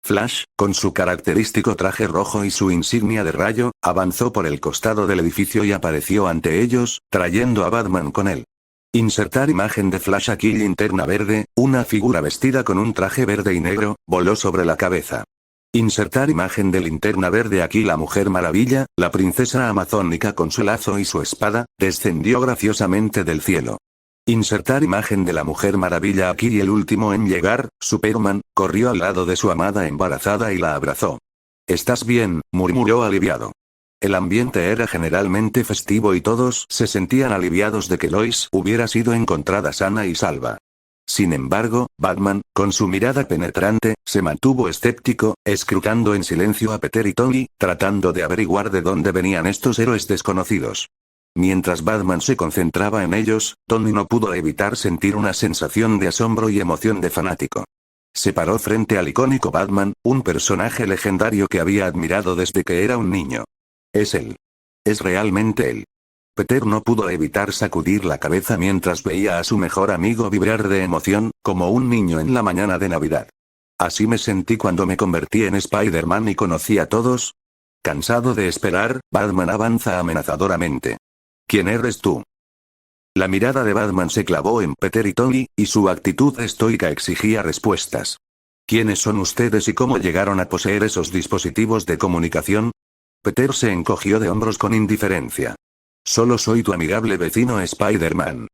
Flash, con su característico traje rojo y su insignia de rayo, avanzó por el costado del edificio y apareció ante ellos, trayendo a Batman con él. Insertar imagen de Flash aquí. Linterna verde, una figura vestida con un traje verde y negro, voló sobre la cabeza. Insertar imagen de Linterna verde aquí. La Mujer Maravilla, la princesa amazónica con su lazo y su espada, descendió graciosamente del cielo. Insertar imagen de la Mujer Maravilla aquí. Y el último en llegar, Superman, corrió al lado de su amada embarazada y la abrazó. «¿Estás bien?», murmuró aliviado. El ambiente era generalmente festivo y todos se sentían aliviados de que Lois hubiera sido encontrada sana y salva. Sin embargo, Batman, con su mirada penetrante, se mantuvo escéptico, escrutando en silencio a Peter y Tony, tratando de averiguar de dónde venían estos héroes desconocidos. Mientras Batman se concentraba en ellos, Tony no pudo evitar sentir una sensación de asombro y emoción de fanático. Se paró frente al icónico Batman, un personaje legendario que había admirado desde que era un niño. «Es él. Es realmente él». Peter no pudo evitar sacudir la cabeza mientras veía a su mejor amigo vibrar de emoción, como un niño en la mañana de Navidad. «Así me sentí cuando me convertí en Spider-Man y conocí a todos». Cansado de esperar, Batman avanza amenazadoramente. «¿Quién eres tú?». La mirada de Batman se clavó en Peter y Tony, y su actitud estoica exigía respuestas. «¿Quiénes son ustedes y cómo llegaron a poseer esos dispositivos de comunicación?». Peter se encogió de hombros con indiferencia. «Solo soy tu amigable vecino Spider-Man».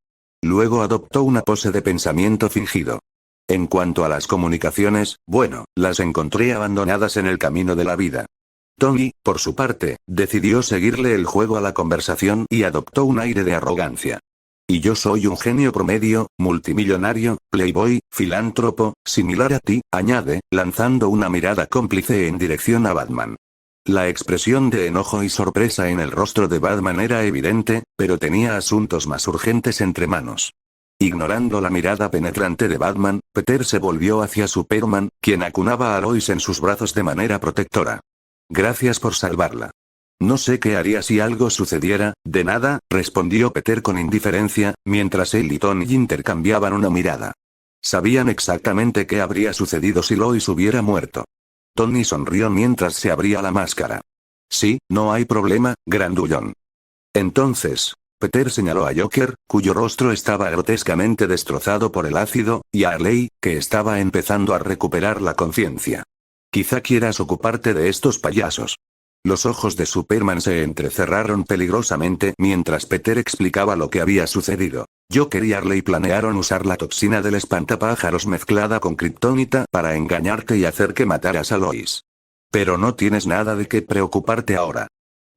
Luego adoptó una pose de pensamiento fingido. «En cuanto a las comunicaciones, bueno, las encontré abandonadas en el camino de la vida». Tony, por su parte, decidió seguirle el juego a la conversación y adoptó un aire de arrogancia. «Y yo soy un genio promedio, multimillonario, playboy, filántropo, similar a ti», añade, lanzando una mirada cómplice en dirección a Batman. La expresión de enojo y sorpresa en el rostro de Batman era evidente, pero tenía asuntos más urgentes entre manos. Ignorando la mirada penetrante de Batman, Peter se volvió hacia Superman, quien acunaba a Lois en sus brazos de manera protectora. «Gracias por salvarla». «No sé qué haría si algo sucediera». «De nada», respondió Peter con indiferencia, mientras él y Tony intercambiaban una mirada. Sabían exactamente qué habría sucedido si Lois hubiera muerto. Tony sonrió mientras se abría la máscara. Sí, no hay problema, grandullón. Entonces, Peter señaló a Joker, cuyo rostro estaba grotescamente destrozado por el ácido, y a Harley, que estaba empezando a recuperar la conciencia. Quizá quieras ocuparte de estos payasos. Los ojos de Superman se entrecerraron peligrosamente mientras Peter explicaba lo que había sucedido. Joker y Harley planearon usar la toxina del espantapájaros mezclada con kriptonita para engañarte y hacer que mataras a Lois. Pero no tienes nada de qué preocuparte ahora.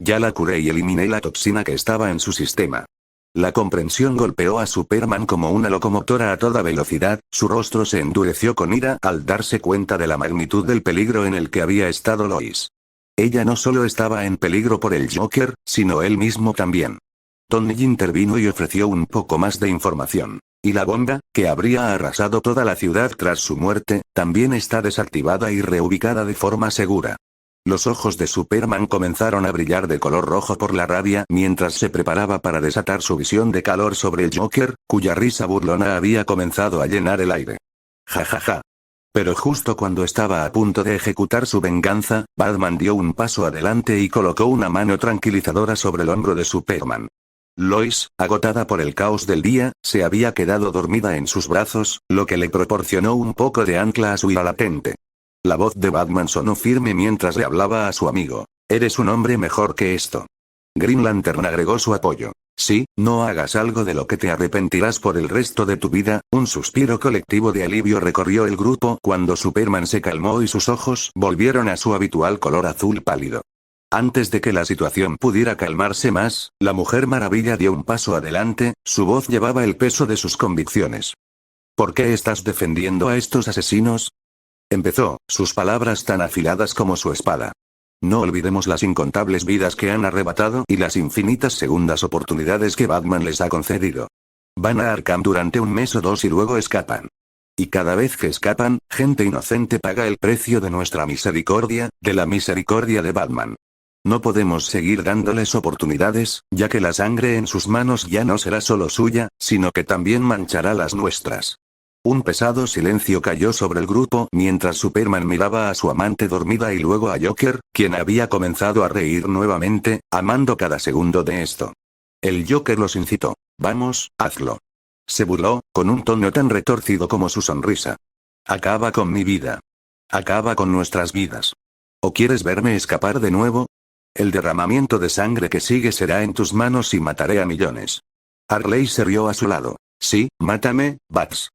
Ya la curé y eliminé la toxina que estaba en su sistema. La comprensión golpeó a Superman como una locomotora a toda velocidad, su rostro se endureció con ira al darse cuenta de la magnitud del peligro en el que había estado Lois. Ella no solo estaba en peligro por el Joker, sino él mismo también. Tony intervino y ofreció un poco más de información. Y la bomba, que habría arrasado toda la ciudad tras su muerte, también está desactivada y reubicada de forma segura. Los ojos de Superman comenzaron a brillar de color rojo por la rabia mientras se preparaba para desatar su visión de calor sobre el Joker, cuya risa burlona había comenzado a llenar el aire. Ja ja ja. Pero justo cuando estaba a punto de ejecutar su venganza, Batman dio un paso adelante y colocó una mano tranquilizadora sobre el hombro de Superman. Lois, agotada por el caos del día, se había quedado dormida en sus brazos, lo que le proporcionó un poco de ancla a su ira latente. La voz de Batman sonó firme mientras le hablaba a su amigo. Eres un hombre mejor que esto. Green Lantern agregó su apoyo. Sí, no hagas algo de lo que te arrepentirás por el resto de tu vida. Un suspiro colectivo de alivio recorrió el grupo cuando Superman se calmó y sus ojos volvieron a su habitual color azul pálido. Antes de que la situación pudiera calmarse más, la Mujer Maravilla dio un paso adelante, su voz llevaba el peso de sus convicciones. ¿Por qué estás defendiendo a estos asesinos? Empezó, sus palabras tan afiladas como su espada. No olvidemos las incontables vidas que han arrebatado y las infinitas segundas oportunidades que Batman les ha concedido. Van a Arkham durante un mes o dos y luego escapan. Y cada vez que escapan, gente inocente paga el precio de nuestra misericordia, de la misericordia de Batman. No podemos seguir dándoles oportunidades, ya que la sangre en sus manos ya no será solo suya, sino que también manchará las nuestras. Un pesado silencio cayó sobre el grupo mientras Superman miraba a su amante dormida y luego a Joker, quien había comenzado a reír nuevamente, amando cada segundo de esto. El Joker los incitó. Vamos, hazlo. Se burló, con un tono tan retorcido como su sonrisa. Acaba con mi vida. Acaba con nuestras vidas. ¿O quieres verme escapar de nuevo? El derramamiento de sangre que sigue será en tus manos y mataré a millones. Harley se rió a su lado. Sí, mátame, Bats.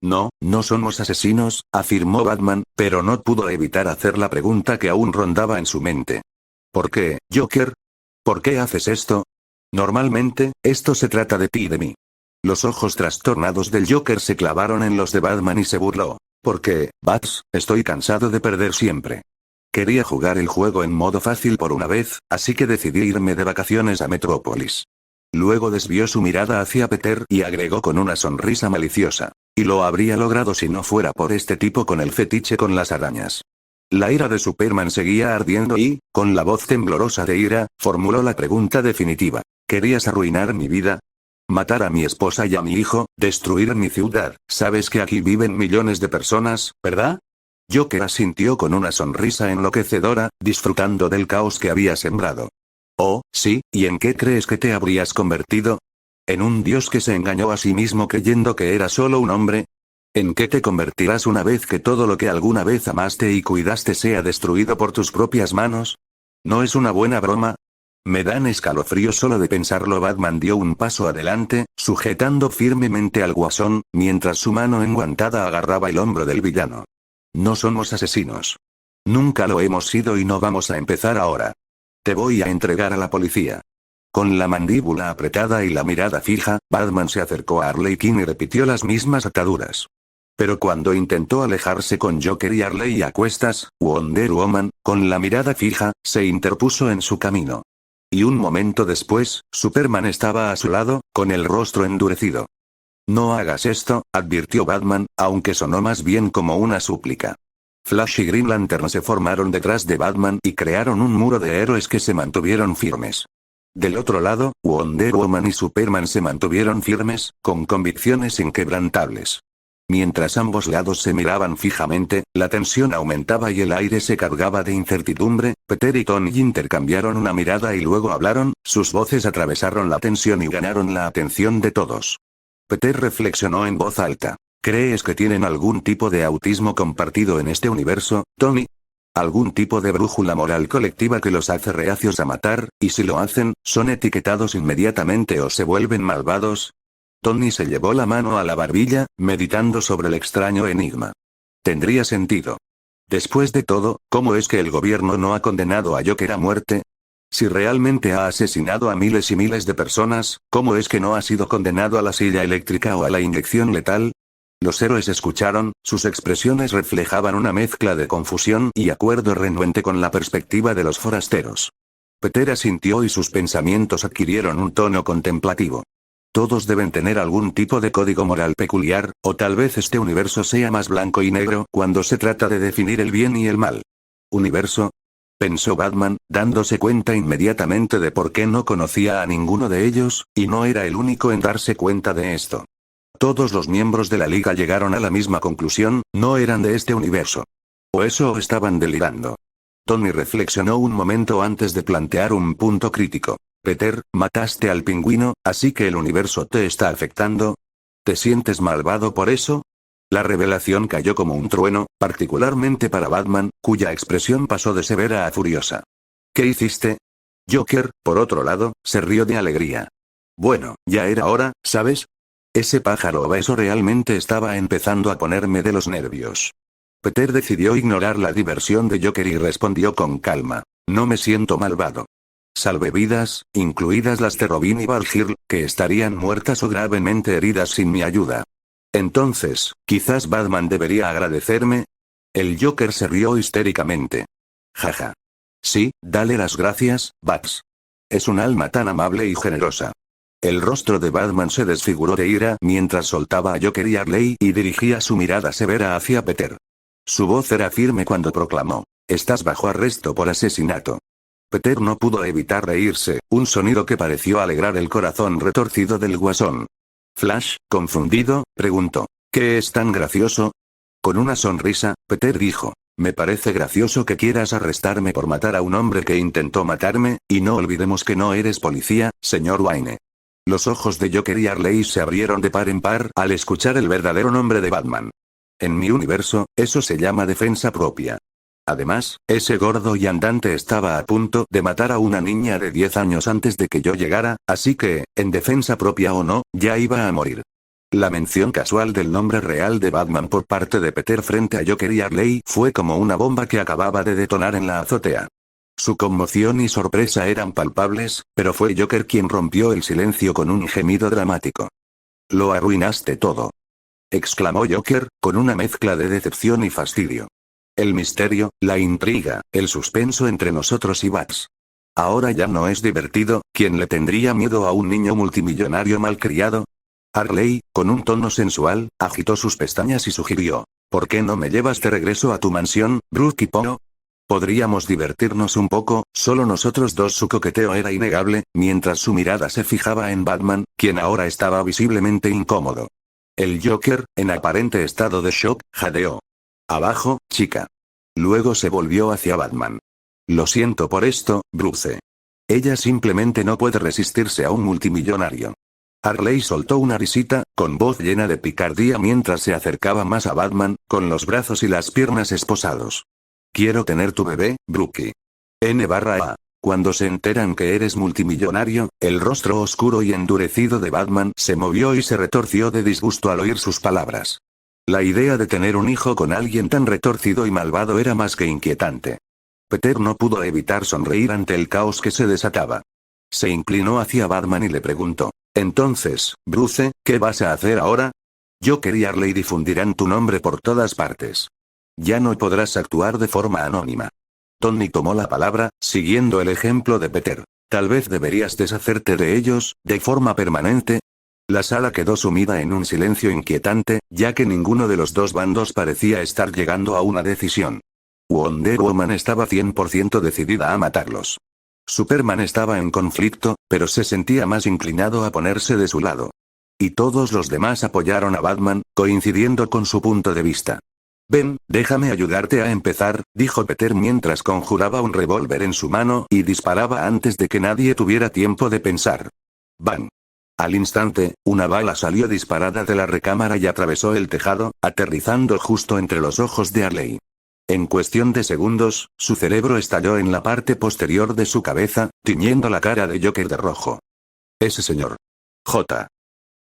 No, no somos asesinos, afirmó Batman, pero no pudo evitar hacer la pregunta que aún rondaba en su mente. ¿Por qué, Joker? ¿Por qué haces esto? Normalmente, esto se trata de ti y de mí. Los ojos trastornados del Joker se clavaron en los de Batman y se burló. Porque, Bats, estoy cansado de perder siempre. Quería jugar el juego en modo fácil por una vez, así que decidí irme de vacaciones a Metrópolis. Luego desvió su mirada hacia Peter y agregó con una sonrisa maliciosa. Y lo habría logrado si no fuera por este tipo con el fetiche con las arañas. La ira de Superman seguía ardiendo y, con la voz temblorosa de ira, formuló la pregunta definitiva. ¿Querías arruinar mi vida? Matar a mi esposa y a mi hijo, destruir mi ciudad. Sabes que aquí viven millones de personas, ¿verdad? Joker asintió con una sonrisa enloquecedora, disfrutando del caos que había sembrado. Oh, sí, ¿y en qué crees que te habrías convertido? ¿En un dios que se engañó a sí mismo creyendo que era solo un hombre? ¿En qué te convertirás una vez que todo lo que alguna vez amaste y cuidaste sea destruido por tus propias manos? ¿No es una buena broma? Me dan escalofríos solo de pensarlo. Batman dio un paso adelante, sujetando firmemente al Guasón, mientras su mano enguantada agarraba el hombro del villano. No somos asesinos. Nunca lo hemos sido y no vamos a empezar ahora. Te voy a entregar a la policía. Con la mandíbula apretada y la mirada fija, Batman se acercó a Harley Quinn y repitió las mismas ataduras. Pero cuando intentó alejarse con Joker y Harley a cuestas, Wonder Woman, con la mirada fija, se interpuso en su camino. Y un momento después, Superman estaba a su lado, con el rostro endurecido. No hagas esto, advirtió Batman, aunque sonó más bien como una súplica. Flash y Green Lantern se formaron detrás de Batman y crearon un muro de héroes que se mantuvieron firmes. Del otro lado, Wonder Woman y Superman se mantuvieron firmes, con convicciones inquebrantables. Mientras ambos lados se miraban fijamente, la tensión aumentaba y el aire se cargaba de incertidumbre. Peter y Tony intercambiaron una mirada y luego hablaron, sus voces atravesaron la tensión y ganaron la atención de todos. Peter reflexionó en voz alta. ¿Crees que tienen algún tipo de autismo compartido en este universo, Tony? ¿Algún tipo de brújula moral colectiva que los hace reacios a matar, y si lo hacen, son etiquetados inmediatamente o se vuelven malvados? Tony se llevó la mano a la barbilla, meditando sobre el extraño enigma. Tendría sentido. Después de todo, ¿cómo es que el gobierno no ha condenado a Joker a muerte? Si realmente ha asesinado a miles y miles de personas, ¿cómo es que no ha sido condenado a la silla eléctrica o a la inyección letal? Los héroes escucharon, sus expresiones reflejaban una mezcla de confusión y acuerdo renuente con la perspectiva de los forasteros. Peter asintió y sus pensamientos adquirieron un tono contemplativo. Todos deben tener algún tipo de código moral peculiar, o tal vez este universo sea más blanco y negro cuando se trata de definir el bien y el mal. ¿Universo? Pensó Batman, dándose cuenta inmediatamente de por qué no conocía a ninguno de ellos, y no era el único en darse cuenta de esto. Todos los miembros de la Liga llegaron a la misma conclusión, no eran de este universo. O eso o estaban delirando. Tony reflexionó un momento antes de plantear un punto crítico. Peter, mataste al pingüino, así que el universo te está afectando. ¿Te sientes malvado por eso? La revelación cayó como un trueno, particularmente para Batman, cuya expresión pasó de severa a furiosa. ¿Qué hiciste? Joker, por otro lado, se rió de alegría. Bueno, ya era hora, ¿sabes? Ese pájaro obeso realmente estaba empezando a ponerme de los nervios. Peter decidió ignorar la diversión de Joker y respondió con calma. No me siento malvado. Salvé vidas, incluidas las de Robin y Val-Girl, que estarían muertas o gravemente heridas sin mi ayuda. Entonces, quizás Batman debería agradecerme. El Joker se rió histéricamente. Jaja. Sí, dale las gracias, Bats. Es un alma tan amable y generosa. El rostro de Batman se desfiguró de ira mientras soltaba a Joker y Harley y dirigía su mirada severa hacia Peter. Su voz era firme cuando proclamó: estás bajo arresto por asesinato. Peter no pudo evitar reírse, un sonido que pareció alegrar el corazón retorcido del guasón. Flash, confundido, preguntó: ¿qué es tan gracioso? Con una sonrisa, Peter dijo: me parece gracioso que quieras arrestarme por matar a un hombre que intentó matarme, y no olvidemos que no eres policía, señor Wayne. Los ojos de Joker y Harley se abrieron de par en par al escuchar el verdadero nombre de Batman. En mi universo, eso se llama defensa propia. Además, ese gordo y andante estaba a punto de matar a una niña de 10 años antes de que yo llegara, así que, en defensa propia o no, ya iba a morir. La mención casual del nombre real de Batman por parte de Peter frente a Joker y Harley fue como una bomba que acababa de detonar en la azotea. Su conmoción y sorpresa eran palpables, pero fue Joker quien rompió el silencio con un gemido dramático. Lo arruinaste todo. Exclamó Joker, con una mezcla de decepción y fastidio. El misterio, la intriga, el suspenso entre nosotros y Bats. Ahora ya no es divertido. ¿Quién le tendría miedo a un niño multimillonario malcriado? Harley, con un tono sensual, agitó sus pestañas y sugirió: ¿por qué no me llevas de regreso a tu mansión, Brooke y Poe? Podríamos divertirnos un poco, solo nosotros dos. Su coqueteo era innegable, mientras su mirada se fijaba en Batman, quien ahora estaba visiblemente incómodo. El Joker, en aparente estado de shock, jadeó: abajo, chica. Luego se volvió hacia Batman. Lo siento por esto, Bruce. Ella simplemente no puede resistirse a un multimillonario. Harley soltó una risita, con voz llena de picardía mientras se acercaba más a Batman, con los brazos y las piernas esposados. Quiero tener tu bebé, Brookie. N/A. Cuando se enteran que eres multimillonario, el rostro oscuro y endurecido de Batman se movió y se retorció de disgusto al oír sus palabras. La idea de tener un hijo con alguien tan retorcido y malvado era más que inquietante. Peter no pudo evitar sonreír ante el caos que se desataba. Se inclinó hacia Batman y le preguntó: entonces, Bruce, ¿qué vas a hacer ahora? Joker y Harley difundirán tu nombre por todas partes. Ya no podrás actuar de forma anónima. Tony tomó la palabra, siguiendo el ejemplo de Peter. Tal vez deberías deshacerte de ellos, de forma permanente. La sala quedó sumida en un silencio inquietante, ya que ninguno de los dos bandos parecía estar llegando a una decisión. Wonder Woman estaba 100% decidida a matarlos. Superman estaba en conflicto, pero se sentía más inclinado a ponerse de su lado. y todos los demás apoyaron a Batman, coincidiendo con su punto de vista. Ven, déjame ayudarte a empezar, dijo Peter mientras conjuraba un revólver en su mano y disparaba antes de que nadie tuviera tiempo de pensar. ¡Bang! Al instante, una bala salió disparada de la recámara y atravesó el tejado, aterrizando justo entre los ojos de Harley. En cuestión de segundos, su cerebro estalló en la parte posterior de su cabeza, tiñendo la cara de Joker de rojo. Ese señor. J.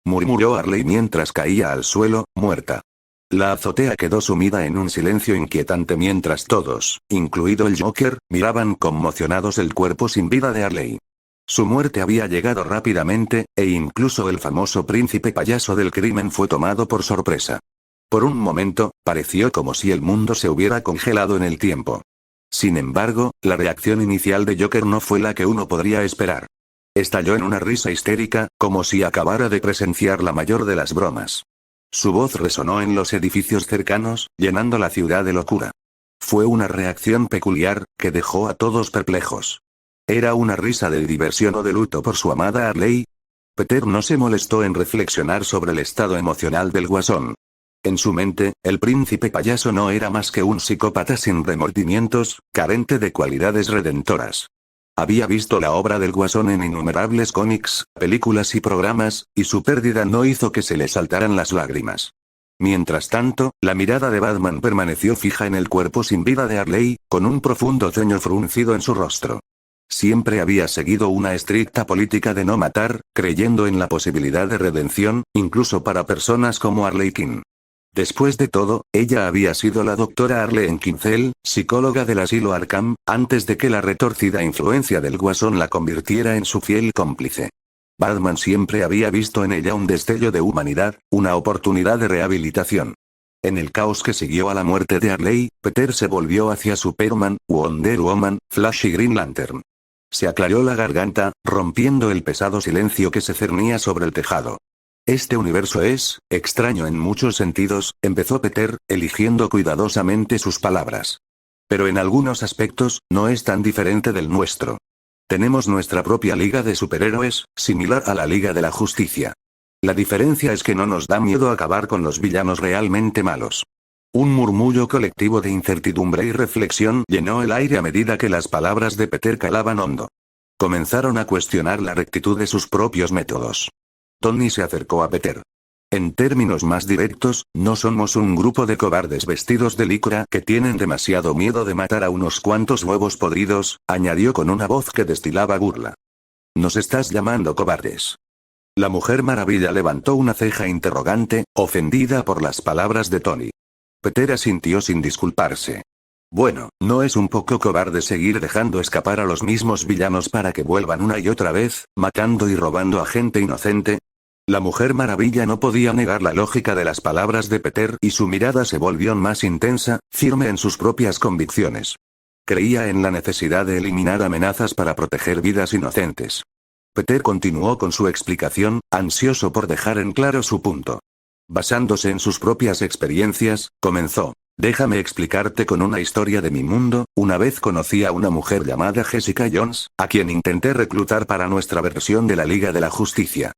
Murmuró Harley mientras caía al suelo, muerta. La azotea quedó sumida en un silencio inquietante mientras todos, incluido el Joker, miraban conmocionados el cuerpo sin vida de Harley. Su muerte había llegado rápidamente, e incluso el famoso príncipe payaso del crimen fue tomado por sorpresa. Por un momento, pareció como si el mundo se hubiera congelado en el tiempo. Sin embargo, la reacción inicial de Joker no fue la que uno podría esperar. Estalló en una risa histérica, como si acabara de presenciar la mayor de las bromas. Su voz resonó en los edificios cercanos, llenando la ciudad de locura. Fue una reacción peculiar, que dejó a todos perplejos. ¿Era una risa de diversión o de luto por su amada Harley? Peter no se molestó en reflexionar sobre el estado emocional del Guasón. En su mente, el príncipe payaso no era más que un psicópata sin remordimientos, carente de cualidades redentoras. Había visto la obra del Guasón en innumerables cómics, películas y programas, y su pérdida no hizo que se le saltaran las lágrimas. Mientras tanto, la mirada de Batman permaneció fija en el cuerpo sin vida de Harley, con un profundo ceño fruncido en su rostro. Siempre había seguido una estricta política de no matar, creyendo en la posibilidad de redención, incluso para personas como Harley Quinn. Después de todo, ella había sido la doctora Arlene Quinzel, psicóloga del asilo Arkham, antes de que la retorcida influencia del Guasón la convirtiera en su fiel cómplice. Batman siempre había visto en ella un destello de humanidad, una oportunidad de rehabilitación. En el caos que siguió a la muerte de Harley, Peter se volvió hacia Superman, Wonder Woman, Flash y Green Lantern. Se aclaró la garganta, rompiendo el pesado silencio que se cernía sobre el tejado. Este universo es, extraño en muchos sentidos, empezó Peter, eligiendo cuidadosamente sus palabras. Pero en algunos aspectos, no es tan diferente del nuestro. Tenemos nuestra propia Liga de Superhéroes, similar a la Liga de la Justicia. La diferencia es que no nos da miedo acabar con los villanos realmente malos. Un murmullo colectivo de incertidumbre y reflexión llenó el aire a medida que las palabras de Peter calaban hondo. Comenzaron a cuestionar la rectitud de sus propios métodos. Tony se acercó a Peter. En términos más directos, no somos un grupo de cobardes vestidos de licra que tienen demasiado miedo de matar a unos cuantos huevos podridos, añadió con una voz que destilaba burla. ¿Nos estás llamando cobardes? La Mujer Maravilla levantó una ceja interrogante, ofendida por las palabras de Tony. Peter asintió sin disculparse. Bueno, ¿no es un poco cobarde seguir dejando escapar a los mismos villanos para que vuelvan una y otra vez, matando y robando a gente inocente? La Mujer Maravilla no podía negar la lógica de las palabras de Peter y su mirada se volvió más intensa, firme en sus propias convicciones. Creía en la necesidad de eliminar amenazas para proteger vidas inocentes. Peter continuó con su explicación, ansioso por dejar en claro su punto. Basándose en sus propias experiencias, comenzó. Déjame explicarte con una historia de mi mundo. Una vez conocí a una mujer llamada Jessica Jones, a quien intenté reclutar para nuestra versión de la Liga de la Justicia.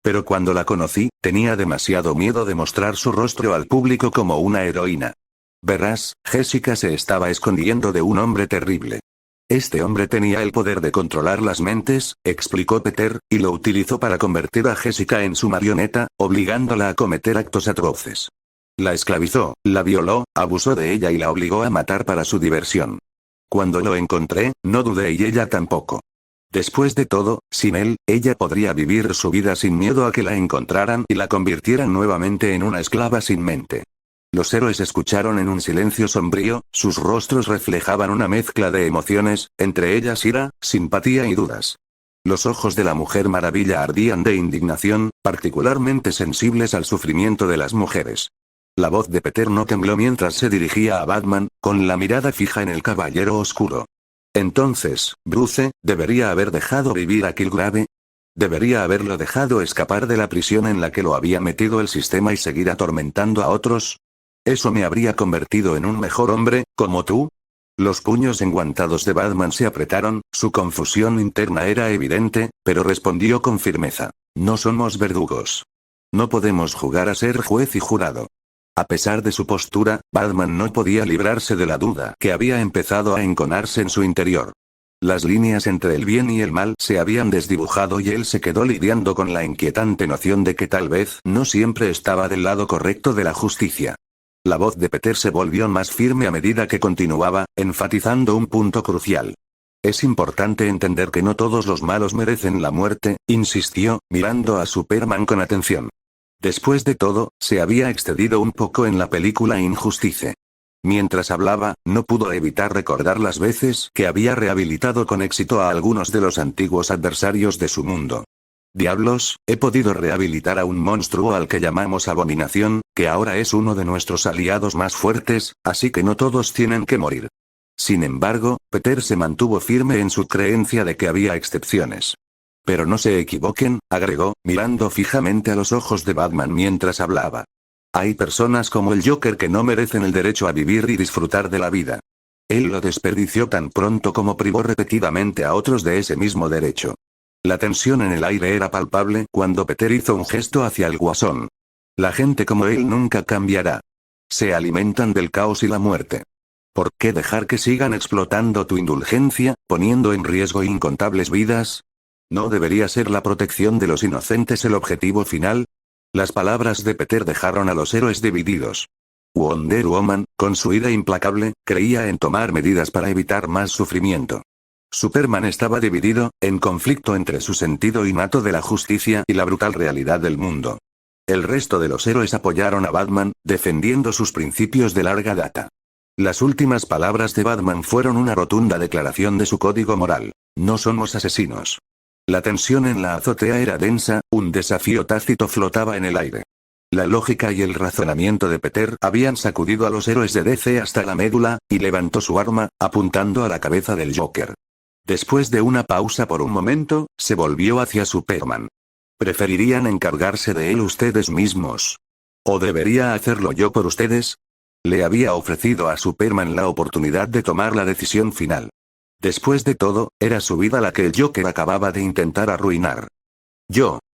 Pero cuando la conocí, tenía demasiado miedo de mostrar su rostro al público como una heroína. Verás, Jessica se estaba escondiendo de un hombre terrible. Este hombre tenía el poder de controlar las mentes, explicó Peter, y lo utilizó para convertir a Jessica en su marioneta, obligándola a cometer actos atroces. La esclavizó, la violó, abusó de ella y la obligó a matar para su diversión. Cuando lo encontré, no dudé y ella tampoco. Después de todo, sin él, ella podría vivir su vida sin miedo a que la encontraran y la convirtieran nuevamente en una esclava sin mente. Los héroes escucharon en un silencio sombrío, sus rostros reflejaban una mezcla de emociones, entre ellas ira, simpatía y dudas. Los ojos de la Mujer Maravilla ardían de indignación, particularmente sensibles al sufrimiento de las mujeres. La voz de Peter no tembló mientras se dirigía a Batman, con la mirada fija en el Caballero Oscuro. Entonces, Bruce, ¿debería haber dejado vivir a Killgrave? ¿Debería haberlo dejado escapar de la prisión en la que lo había metido el sistema y seguir atormentando a otros? ¿Eso me habría convertido en un mejor hombre, como tú? Los puños enguantados de Batman se apretaron, su confusión interna era evidente, pero respondió con firmeza. No somos verdugos. No podemos jugar a ser juez y jurado. A pesar de su postura, Batman no podía librarse de la duda que había empezado a enconarse en su interior. Las líneas entre el bien y el mal se habían desdibujado y él se quedó lidiando con la inquietante noción de que tal vez no siempre estaba del lado correcto de la justicia. La voz de Peter se volvió más firme a medida que continuaba, enfatizando un punto crucial. Es importante entender que no todos los malos merecen la muerte, insistió, mirando a Superman con atención. Después de todo, se había excedido un poco en la película Injustice. Mientras hablaba, no pudo evitar recordar las veces que había rehabilitado con éxito a algunos de los antiguos adversarios de su mundo. Diablos, he podido rehabilitar a un monstruo al que llamamos Abominación, que ahora es uno de nuestros aliados más fuertes, así que no todos tienen que morir. Sin embargo, Peter se mantuvo firme en su creencia de que había excepciones. Pero no se equivoquen, agregó, mirando fijamente a los ojos de Batman mientras hablaba. Hay personas como el Joker que no merecen el derecho a vivir y disfrutar de la vida. Él lo desperdició tan pronto como privó repetidamente a otros de ese mismo derecho. La tensión en el aire era palpable cuando Peter hizo un gesto hacia el Guasón. La gente como él nunca cambiará. Se alimentan del caos y la muerte. ¿Por qué dejar que sigan explotando tu indulgencia, poniendo en riesgo incontables vidas? ¿No debería ser la protección de los inocentes el objetivo final? Las palabras de Peter dejaron a los héroes divididos. Wonder Woman, con su ira implacable, creía en tomar medidas para evitar más sufrimiento. Superman estaba dividido, en conflicto entre su sentido innato de la justicia y la brutal realidad del mundo. El resto de los héroes apoyaron a Batman, defendiendo sus principios de larga data. Las últimas palabras de Batman fueron una rotunda declaración de su código moral. No somos asesinos. La tensión en la azotea era densa, un desafío tácito flotaba en el aire. La lógica y el razonamiento de Peter habían sacudido a los héroes de DC hasta la médula, y levantó su arma, apuntando a la cabeza del Joker. Después de una pausa por un momento, se volvió hacia Superman. ¿Preferirían encargarse de él ustedes mismos? ¿O debería hacerlo yo por ustedes? Le había ofrecido a Superman la oportunidad de tomar la decisión final. Después de todo, era su vida la que el Joker acababa de intentar arruinar.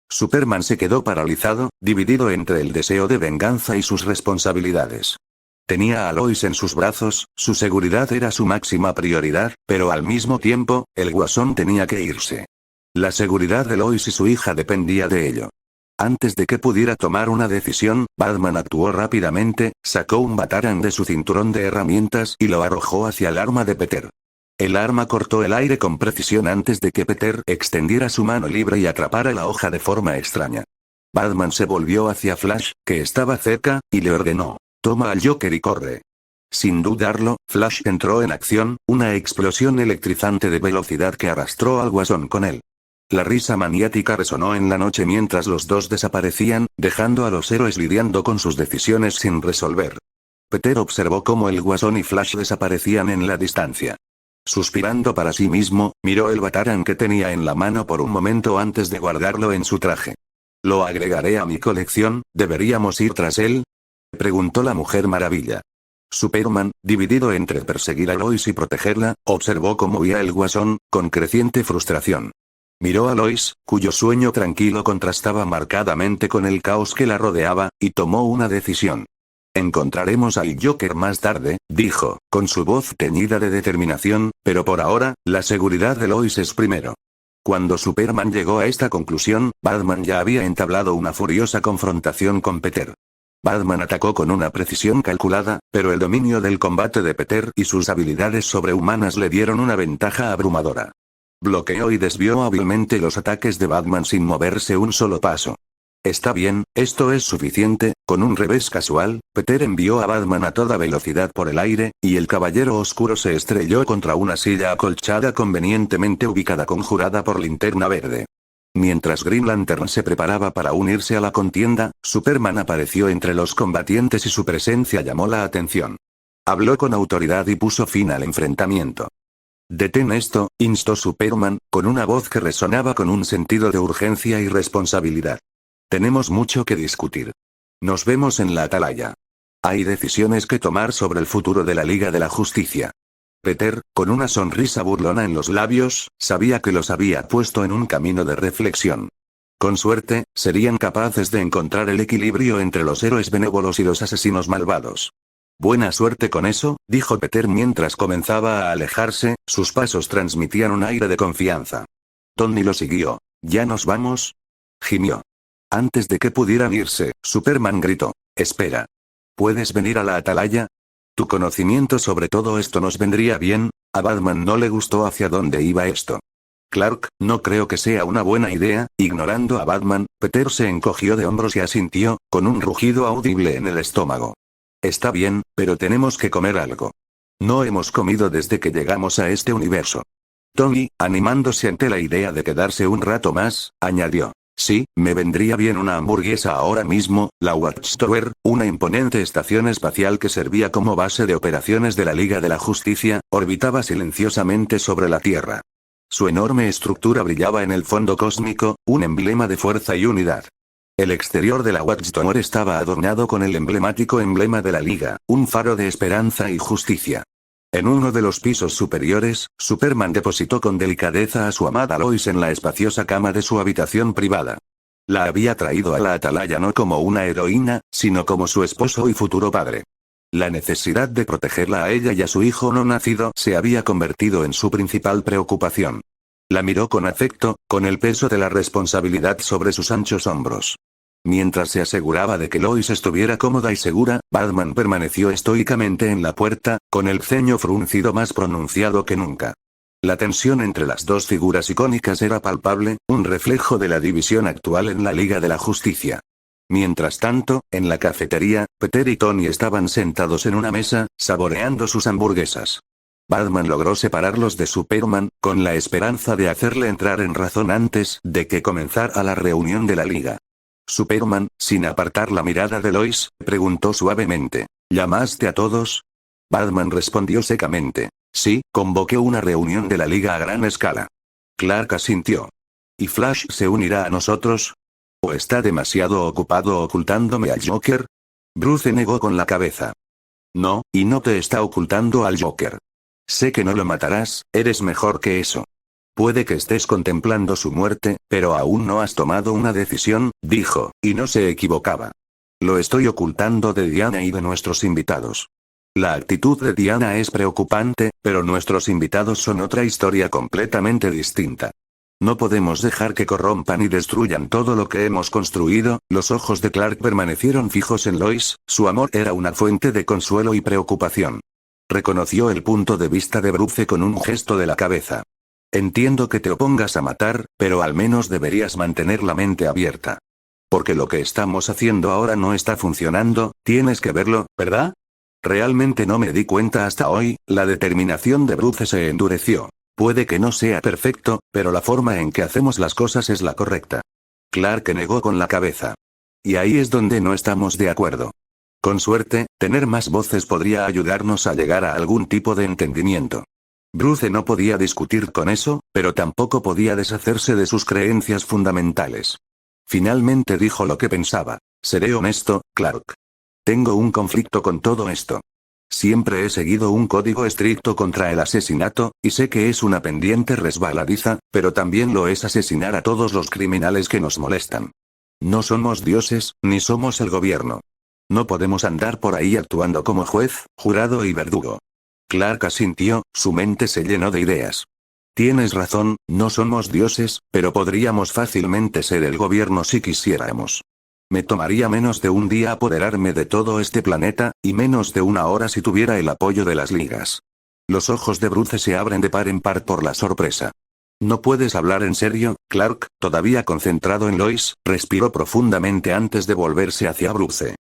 Superman se quedó paralizado, dividido entre el deseo de venganza y sus responsabilidades. Tenía a Lois en sus brazos, su seguridad era su máxima prioridad, pero al mismo tiempo, el Guasón tenía que irse. La seguridad de Lois y su hija dependía de ello. Antes de que pudiera tomar una decisión, Batman actuó rápidamente, sacó un batarán de su cinturón de herramientas y lo arrojó hacia el arma de Peter. El arma cortó el aire con precisión antes de que Peter extendiera su mano libre y atrapara la hoja de forma extraña. Batman se volvió hacia Flash, que estaba cerca, y le ordenó: «Toma al Joker y corre». Sin dudarlo, Flash entró en acción, una explosión electrizante de velocidad que arrastró al Guasón con él. La risa maniática resonó en la noche mientras los dos desaparecían, dejando a los héroes lidiando con sus decisiones sin resolver. Peter observó cómo el Guasón y Flash desaparecían en la distancia. Suspirando para sí mismo, miró el batarán que tenía en la mano por un momento antes de guardarlo en su traje. «Lo agregaré a mi colección, ¿deberíamos ir tras él?», preguntó la Mujer Maravilla. Superman, dividido entre perseguir a Lois y protegerla, observó cómo huía el Guasón, con creciente frustración. Miró a Lois, cuyo sueño tranquilo contrastaba marcadamente con el caos que la rodeaba, y tomó una decisión. «Encontraremos al Joker más tarde», dijo, con su voz teñida de determinación, «pero por ahora, la seguridad de Lois es primero». Cuando Superman llegó a esta conclusión, Batman ya había entablado una furiosa confrontación con Peter. Batman atacó con una precisión calculada, pero el dominio del combate de Peter y sus habilidades sobrehumanas le dieron una ventaja abrumadora. Bloqueó y desvió hábilmente los ataques de Batman sin moverse un solo paso. «Está bien, esto es suficiente». Con un revés casual, Peter envió a Batman a toda velocidad por el aire, y el Caballero Oscuro se estrelló contra una silla acolchada convenientemente ubicada conjurada por Linterna Verde. Mientras Green Lantern se preparaba para unirse a la contienda, Superman apareció entre los combatientes y su presencia llamó la atención. Habló con autoridad y puso fin al enfrentamiento. «Detén esto», instó Superman, con una voz que resonaba con un sentido de urgencia y responsabilidad. «Tenemos mucho que discutir. Nos vemos en la atalaya. Hay decisiones que tomar sobre el futuro de la Liga de la Justicia». Peter, con una sonrisa burlona en los labios, sabía que los había puesto en un camino de reflexión. Con suerte, serían capaces de encontrar el equilibrio entre los héroes benévolos y los asesinos malvados. Buena suerte con eso, dijo Peter mientras comenzaba a alejarse, sus pasos transmitían un aire de confianza. Tony lo siguió. ¿Ya nos vamos?, gimió. Antes de que pudieran irse, Superman gritó. Espera. ¿Puedes venir a la atalaya? Tu conocimiento sobre todo esto nos vendría bien. A Batman no le gustó hacia dónde iba esto. Clark, no creo que sea una buena idea. Ignorando a Batman, Peter se encogió de hombros y asintió, con un rugido audible en el estómago. Está bien, pero tenemos que comer algo. No hemos comido desde que llegamos a este universo. Tony, animándose ante la idea de quedarse un rato más, añadió. Sí, me vendría bien una hamburguesa ahora mismo. La Watchtower, una imponente estación espacial que servía como base de operaciones de la Liga de la Justicia, orbitaba silenciosamente sobre la Tierra. Su enorme estructura brillaba en el fondo cósmico, un emblema de fuerza y unidad. El exterior de la Watchtower estaba adornado con el emblemático emblema de la Liga, un faro de esperanza y justicia. En uno de los pisos superiores, Superman depositó con delicadeza a su amada Lois en la espaciosa cama de su habitación privada. La había traído a la atalaya no como una heroína, sino como su esposo y futuro padre. La necesidad de protegerla a ella y a su hijo no nacido se había convertido en su principal preocupación. La miró con afecto, con el peso de la responsabilidad sobre sus anchos hombros. Mientras se aseguraba de que Lois estuviera cómoda y segura, Batman permaneció estoicamente en la puerta, con el ceño fruncido más pronunciado que nunca. La tensión entre las dos figuras icónicas era palpable, un reflejo de la división actual en la Liga de la Justicia. Mientras tanto, en la cafetería, Peter y Tony estaban sentados en una mesa, saboreando sus hamburguesas. Batman logró separarlos de Superman, con la esperanza de hacerle entrar en razón antes de que comenzara la reunión de la Liga. Superman, sin apartar la mirada de Lois, preguntó suavemente. ¿Llamaste a todos? Batman respondió secamente. Sí, convoqué una reunión de la Liga a gran escala. Clark asintió. ¿Y Flash se unirá a nosotros? ¿O está demasiado ocupado ocultándome al Joker? Bruce negó con la cabeza. No, y no te está ocultando al Joker. Sé que no lo matarás, eres mejor que eso. Puede que estés contemplando su muerte, pero aún no has tomado una decisión, dijo, y no se equivocaba. Lo estoy ocultando de Diana y de nuestros invitados. La actitud de Diana es preocupante, pero nuestros invitados son otra historia completamente distinta. No podemos dejar que corrompan y destruyan todo lo que hemos construido. Los ojos de Clark permanecieron fijos en Lois, su amor era una fuente de consuelo y preocupación. Reconoció el punto de vista de Bruce con un gesto de la cabeza. Entiendo que te opongas a matar, pero al menos deberías mantener la mente abierta. Porque lo que estamos haciendo ahora no está funcionando, tienes que verlo, ¿verdad? Realmente no me di cuenta hasta hoy. La determinación de Bruce se endureció. Puede que no sea perfecto, pero la forma en que hacemos las cosas es la correcta. Clark negó con la cabeza. Y ahí es donde no estamos de acuerdo. Con suerte, tener más voces podría ayudarnos a llegar a algún tipo de entendimiento. Bruce no podía discutir con eso, pero tampoco podía deshacerse de sus creencias fundamentales. Finalmente dijo lo que pensaba. Seré honesto, Clark. Tengo un conflicto con todo esto. Siempre he seguido un código estricto contra el asesinato, y sé que es una pendiente resbaladiza, pero también lo es asesinar a todos los criminales que nos molestan. No somos dioses, ni somos el gobierno. No podemos andar por ahí actuando como juez, jurado y verdugo. Clark asintió, su mente se llenó de ideas. Tienes razón, no somos dioses, pero podríamos fácilmente ser el gobierno si quisiéramos. Me tomaría menos de un día apoderarme de todo este planeta, y menos de una hora si tuviera el apoyo de las ligas. Los ojos de Bruce se abren de par en par por la sorpresa. ¿No puedes hablar en serio? Clark, todavía concentrado en Lois, respiró profundamente antes de volverse hacia Bruce.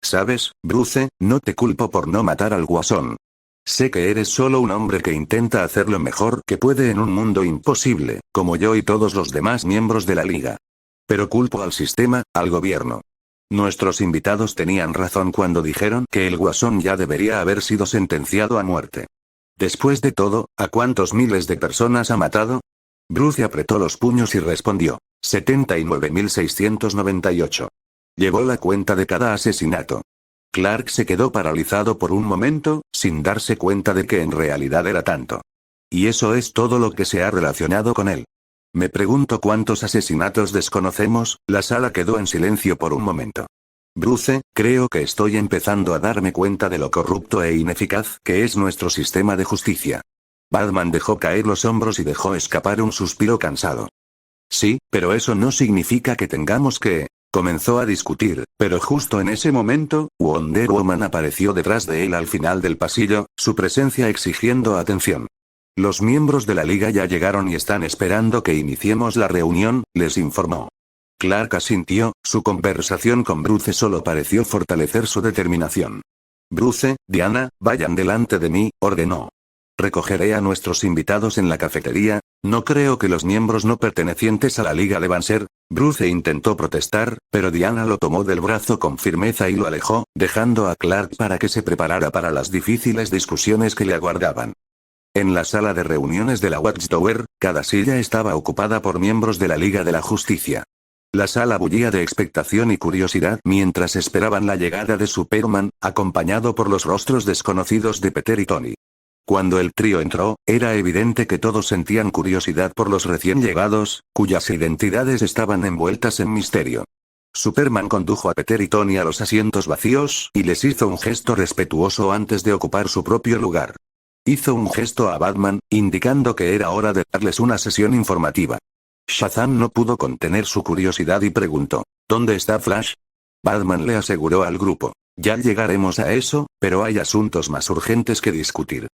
¿Sabes, Bruce, no te culpo por no matar al Guasón? Sé que eres solo un hombre que intenta hacer lo mejor que puede en un mundo imposible, como yo y todos los demás miembros de la Liga. Pero culpo al sistema, al gobierno. Nuestros invitados tenían razón cuando dijeron que el Guasón ya debería haber sido sentenciado a muerte. Después de todo, ¿a cuántos miles de personas ha matado? Bruce apretó los puños y respondió. 79.698. Llevó la cuenta de cada asesinato. Clark se quedó paralizado por un momento, sin darse cuenta de que en realidad era tanto. Y eso es todo lo que se ha relacionado con él. Me pregunto cuántos asesinatos desconocemos. La sala quedó en silencio por un momento. Bruce, creo que estoy empezando a darme cuenta de lo corrupto e ineficaz que es nuestro sistema de justicia. Batman dejó caer los hombros y dejó escapar un suspiro cansado. Sí, pero eso no significa que tengamos que... Comenzó a discutir, pero justo en ese momento, Wonder Woman apareció detrás de él al final del pasillo, su presencia exigiendo atención. Los miembros de la liga ya llegaron y están esperando que iniciemos la reunión, les informó. Clark asintió, su conversación con Bruce solo pareció fortalecer su determinación. Bruce, Diana, vayan delante de mí, ordenó. Recogeré a nuestros invitados en la cafetería. No creo que los miembros no pertenecientes a la liga deban ser. Bruce intentó protestar, pero Diana lo tomó del brazo con firmeza y lo alejó, dejando a Clark para que se preparara para las difíciles discusiones que le aguardaban. En la sala de reuniones de la Watchtower, cada silla estaba ocupada por miembros de la Liga de la Justicia. La sala bullía de expectación y curiosidad mientras esperaban la llegada de Superman, acompañado por los rostros desconocidos de Peter y Tony. Cuando el trío entró, era evidente que todos sentían curiosidad por los recién llegados, cuyas identidades estaban envueltas en misterio. Superman condujo a Peter y Tony a los asientos vacíos y les hizo un gesto respetuoso antes de ocupar su propio lugar. Hizo un gesto a Batman, indicando que era hora de darles una sesión informativa. Shazam no pudo contener su curiosidad y preguntó, ¿dónde está Flash? Batman le aseguró al grupo, ya llegaremos a eso, pero hay asuntos más urgentes que discutir.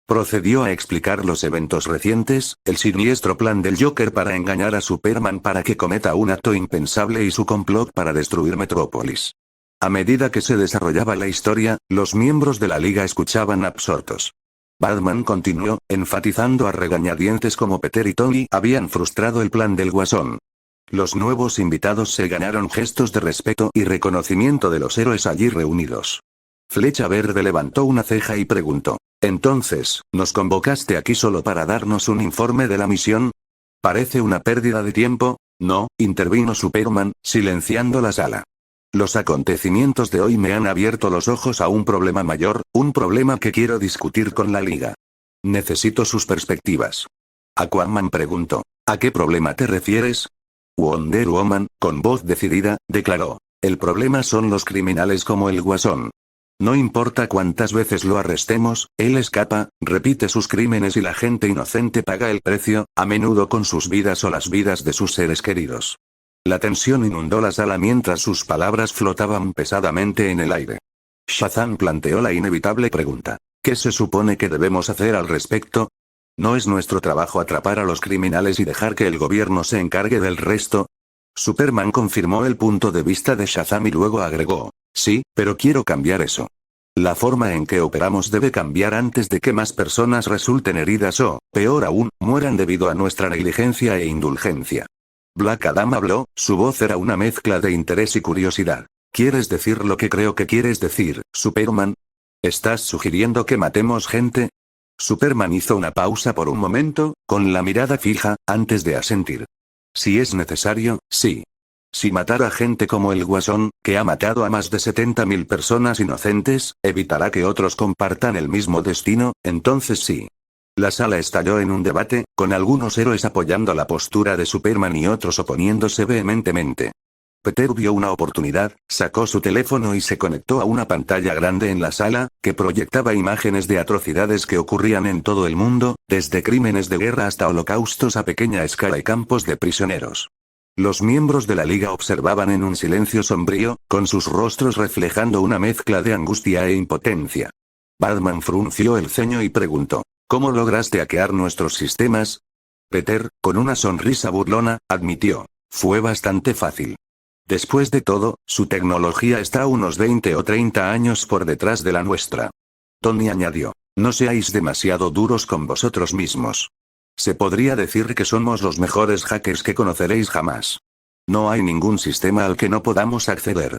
Procedió a explicar los eventos recientes, el siniestro plan del Joker para engañar a Superman para que cometa un acto impensable y su complot para destruir Metrópolis. A medida que se desarrollaba la historia, los miembros de la liga escuchaban absortos. Batman continuó, enfatizando a regañadientes como Peter y Tony habían frustrado el plan del Guasón. Los nuevos invitados se ganaron gestos de respeto y reconocimiento de los héroes allí reunidos. Flecha Verde levantó una ceja y preguntó, «Entonces, ¿nos convocaste aquí solo para darnos un informe de la misión? Parece una pérdida de tiempo». «No», intervino Superman, silenciando la sala. «Los acontecimientos de hoy me han abierto los ojos a un problema mayor, un problema que quiero discutir con la Liga. Necesito sus perspectivas». Aquaman preguntó, «¿A qué problema te refieres?» Wonder Woman, con voz decidida, declaró, «El problema son los criminales como el Guasón. No importa cuántas veces lo arrestemos, él escapa, repite sus crímenes y la gente inocente paga el precio, a menudo con sus vidas o las vidas de sus seres queridos». La tensión inundó la sala mientras sus palabras flotaban pesadamente en el aire. Shazam planteó la inevitable pregunta, ¿qué se supone que debemos hacer al respecto? ¿No es nuestro trabajo atrapar a los criminales y dejar que el gobierno se encargue del resto? Superman confirmó el punto de vista de Shazam y luego agregó, sí, pero quiero cambiar eso. La forma en que operamos debe cambiar antes de que más personas resulten heridas o, peor aún, mueran debido a nuestra negligencia e indulgencia. Black Adam habló, su voz era una mezcla de interés y curiosidad. ¿Quieres decir lo que creo que quieres decir, Superman? ¿Estás sugiriendo que matemos gente? Superman hizo una pausa por un momento, con la mirada fija, antes de asentir. Si es necesario, sí. Si matar a gente como el Guasón, que ha matado a más de 70.000 personas inocentes, evitará que otros compartan el mismo destino, entonces sí. La sala estalló en un debate, con algunos héroes apoyando la postura de Superman y otros oponiéndose vehementemente. Peter vio una oportunidad, sacó su teléfono y se conectó a una pantalla grande en la sala, que proyectaba imágenes de atrocidades que ocurrían en todo el mundo, desde crímenes de guerra hasta holocaustos a pequeña escala y campos de prisioneros. Los miembros de la liga observaban en un silencio sombrío, con sus rostros reflejando una mezcla de angustia e impotencia. Batman frunció el ceño y preguntó, ¿cómo lograste hackear nuestros sistemas? Peter, con una sonrisa burlona, admitió, fue bastante fácil. Después de todo, su tecnología está unos 20 o 30 años por detrás de la nuestra. Tony añadió, no seáis demasiado duros con vosotros mismos. Se podría decir que somos los mejores hackers que conoceréis jamás. No hay ningún sistema al que no podamos acceder.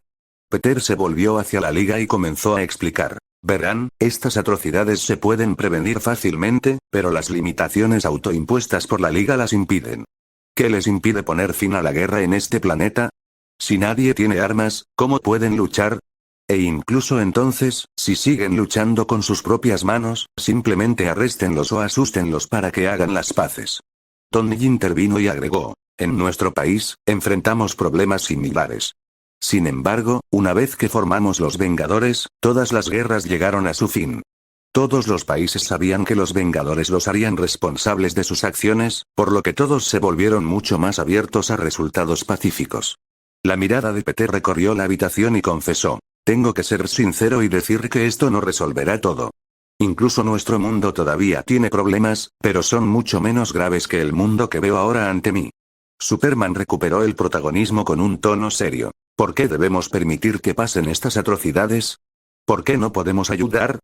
Peter se volvió hacia la liga y comenzó a explicar. Verán, estas atrocidades se pueden prevenir fácilmente, pero las limitaciones autoimpuestas por la liga las impiden. ¿Qué les impide poner fin a la guerra en este planeta? Si nadie tiene armas, ¿cómo pueden luchar? E incluso entonces, si siguen luchando con sus propias manos, simplemente arréstenlos o asústenlos para que hagan las paces. Tony intervino y agregó: en nuestro país, enfrentamos problemas similares. Sin embargo, una vez que formamos los Vengadores, todas las guerras llegaron a su fin. Todos los países sabían que los Vengadores los harían responsables de sus acciones, por lo que todos se volvieron mucho más abiertos a resultados pacíficos. La mirada de Peter recorrió la habitación y confesó: tengo que ser sincero y decir que esto no resolverá todo. Incluso nuestro mundo todavía tiene problemas, pero son mucho menos graves que el mundo que veo ahora ante mí. Superman recuperó el protagonismo con un tono serio. ¿Por qué debemos permitir que pasen estas atrocidades? ¿Por qué no podemos ayudar?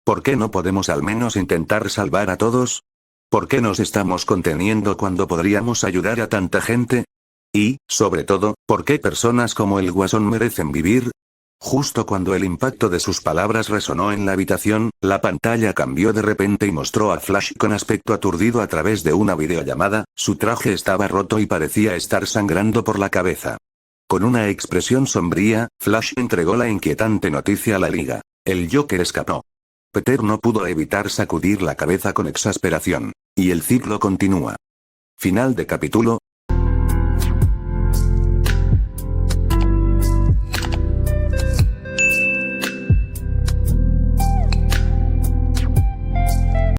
¿Por qué no podemos al menos intentar salvar a todos? ¿Por qué nos estamos conteniendo cuando podríamos ayudar a tanta gente? Y, sobre todo, ¿por qué personas como el Guasón merecen vivir? Justo cuando el impacto de sus palabras resonó en la habitación, la pantalla cambió de repente y mostró a Flash con aspecto aturdido a través de una videollamada. Su traje estaba roto y parecía estar sangrando por la cabeza. Con una expresión sombría, Flash entregó la inquietante noticia a la Liga. El Joker escapó. Peter no pudo evitar sacudir la cabeza con exasperación. Y el ciclo continúa. Final de capítulo.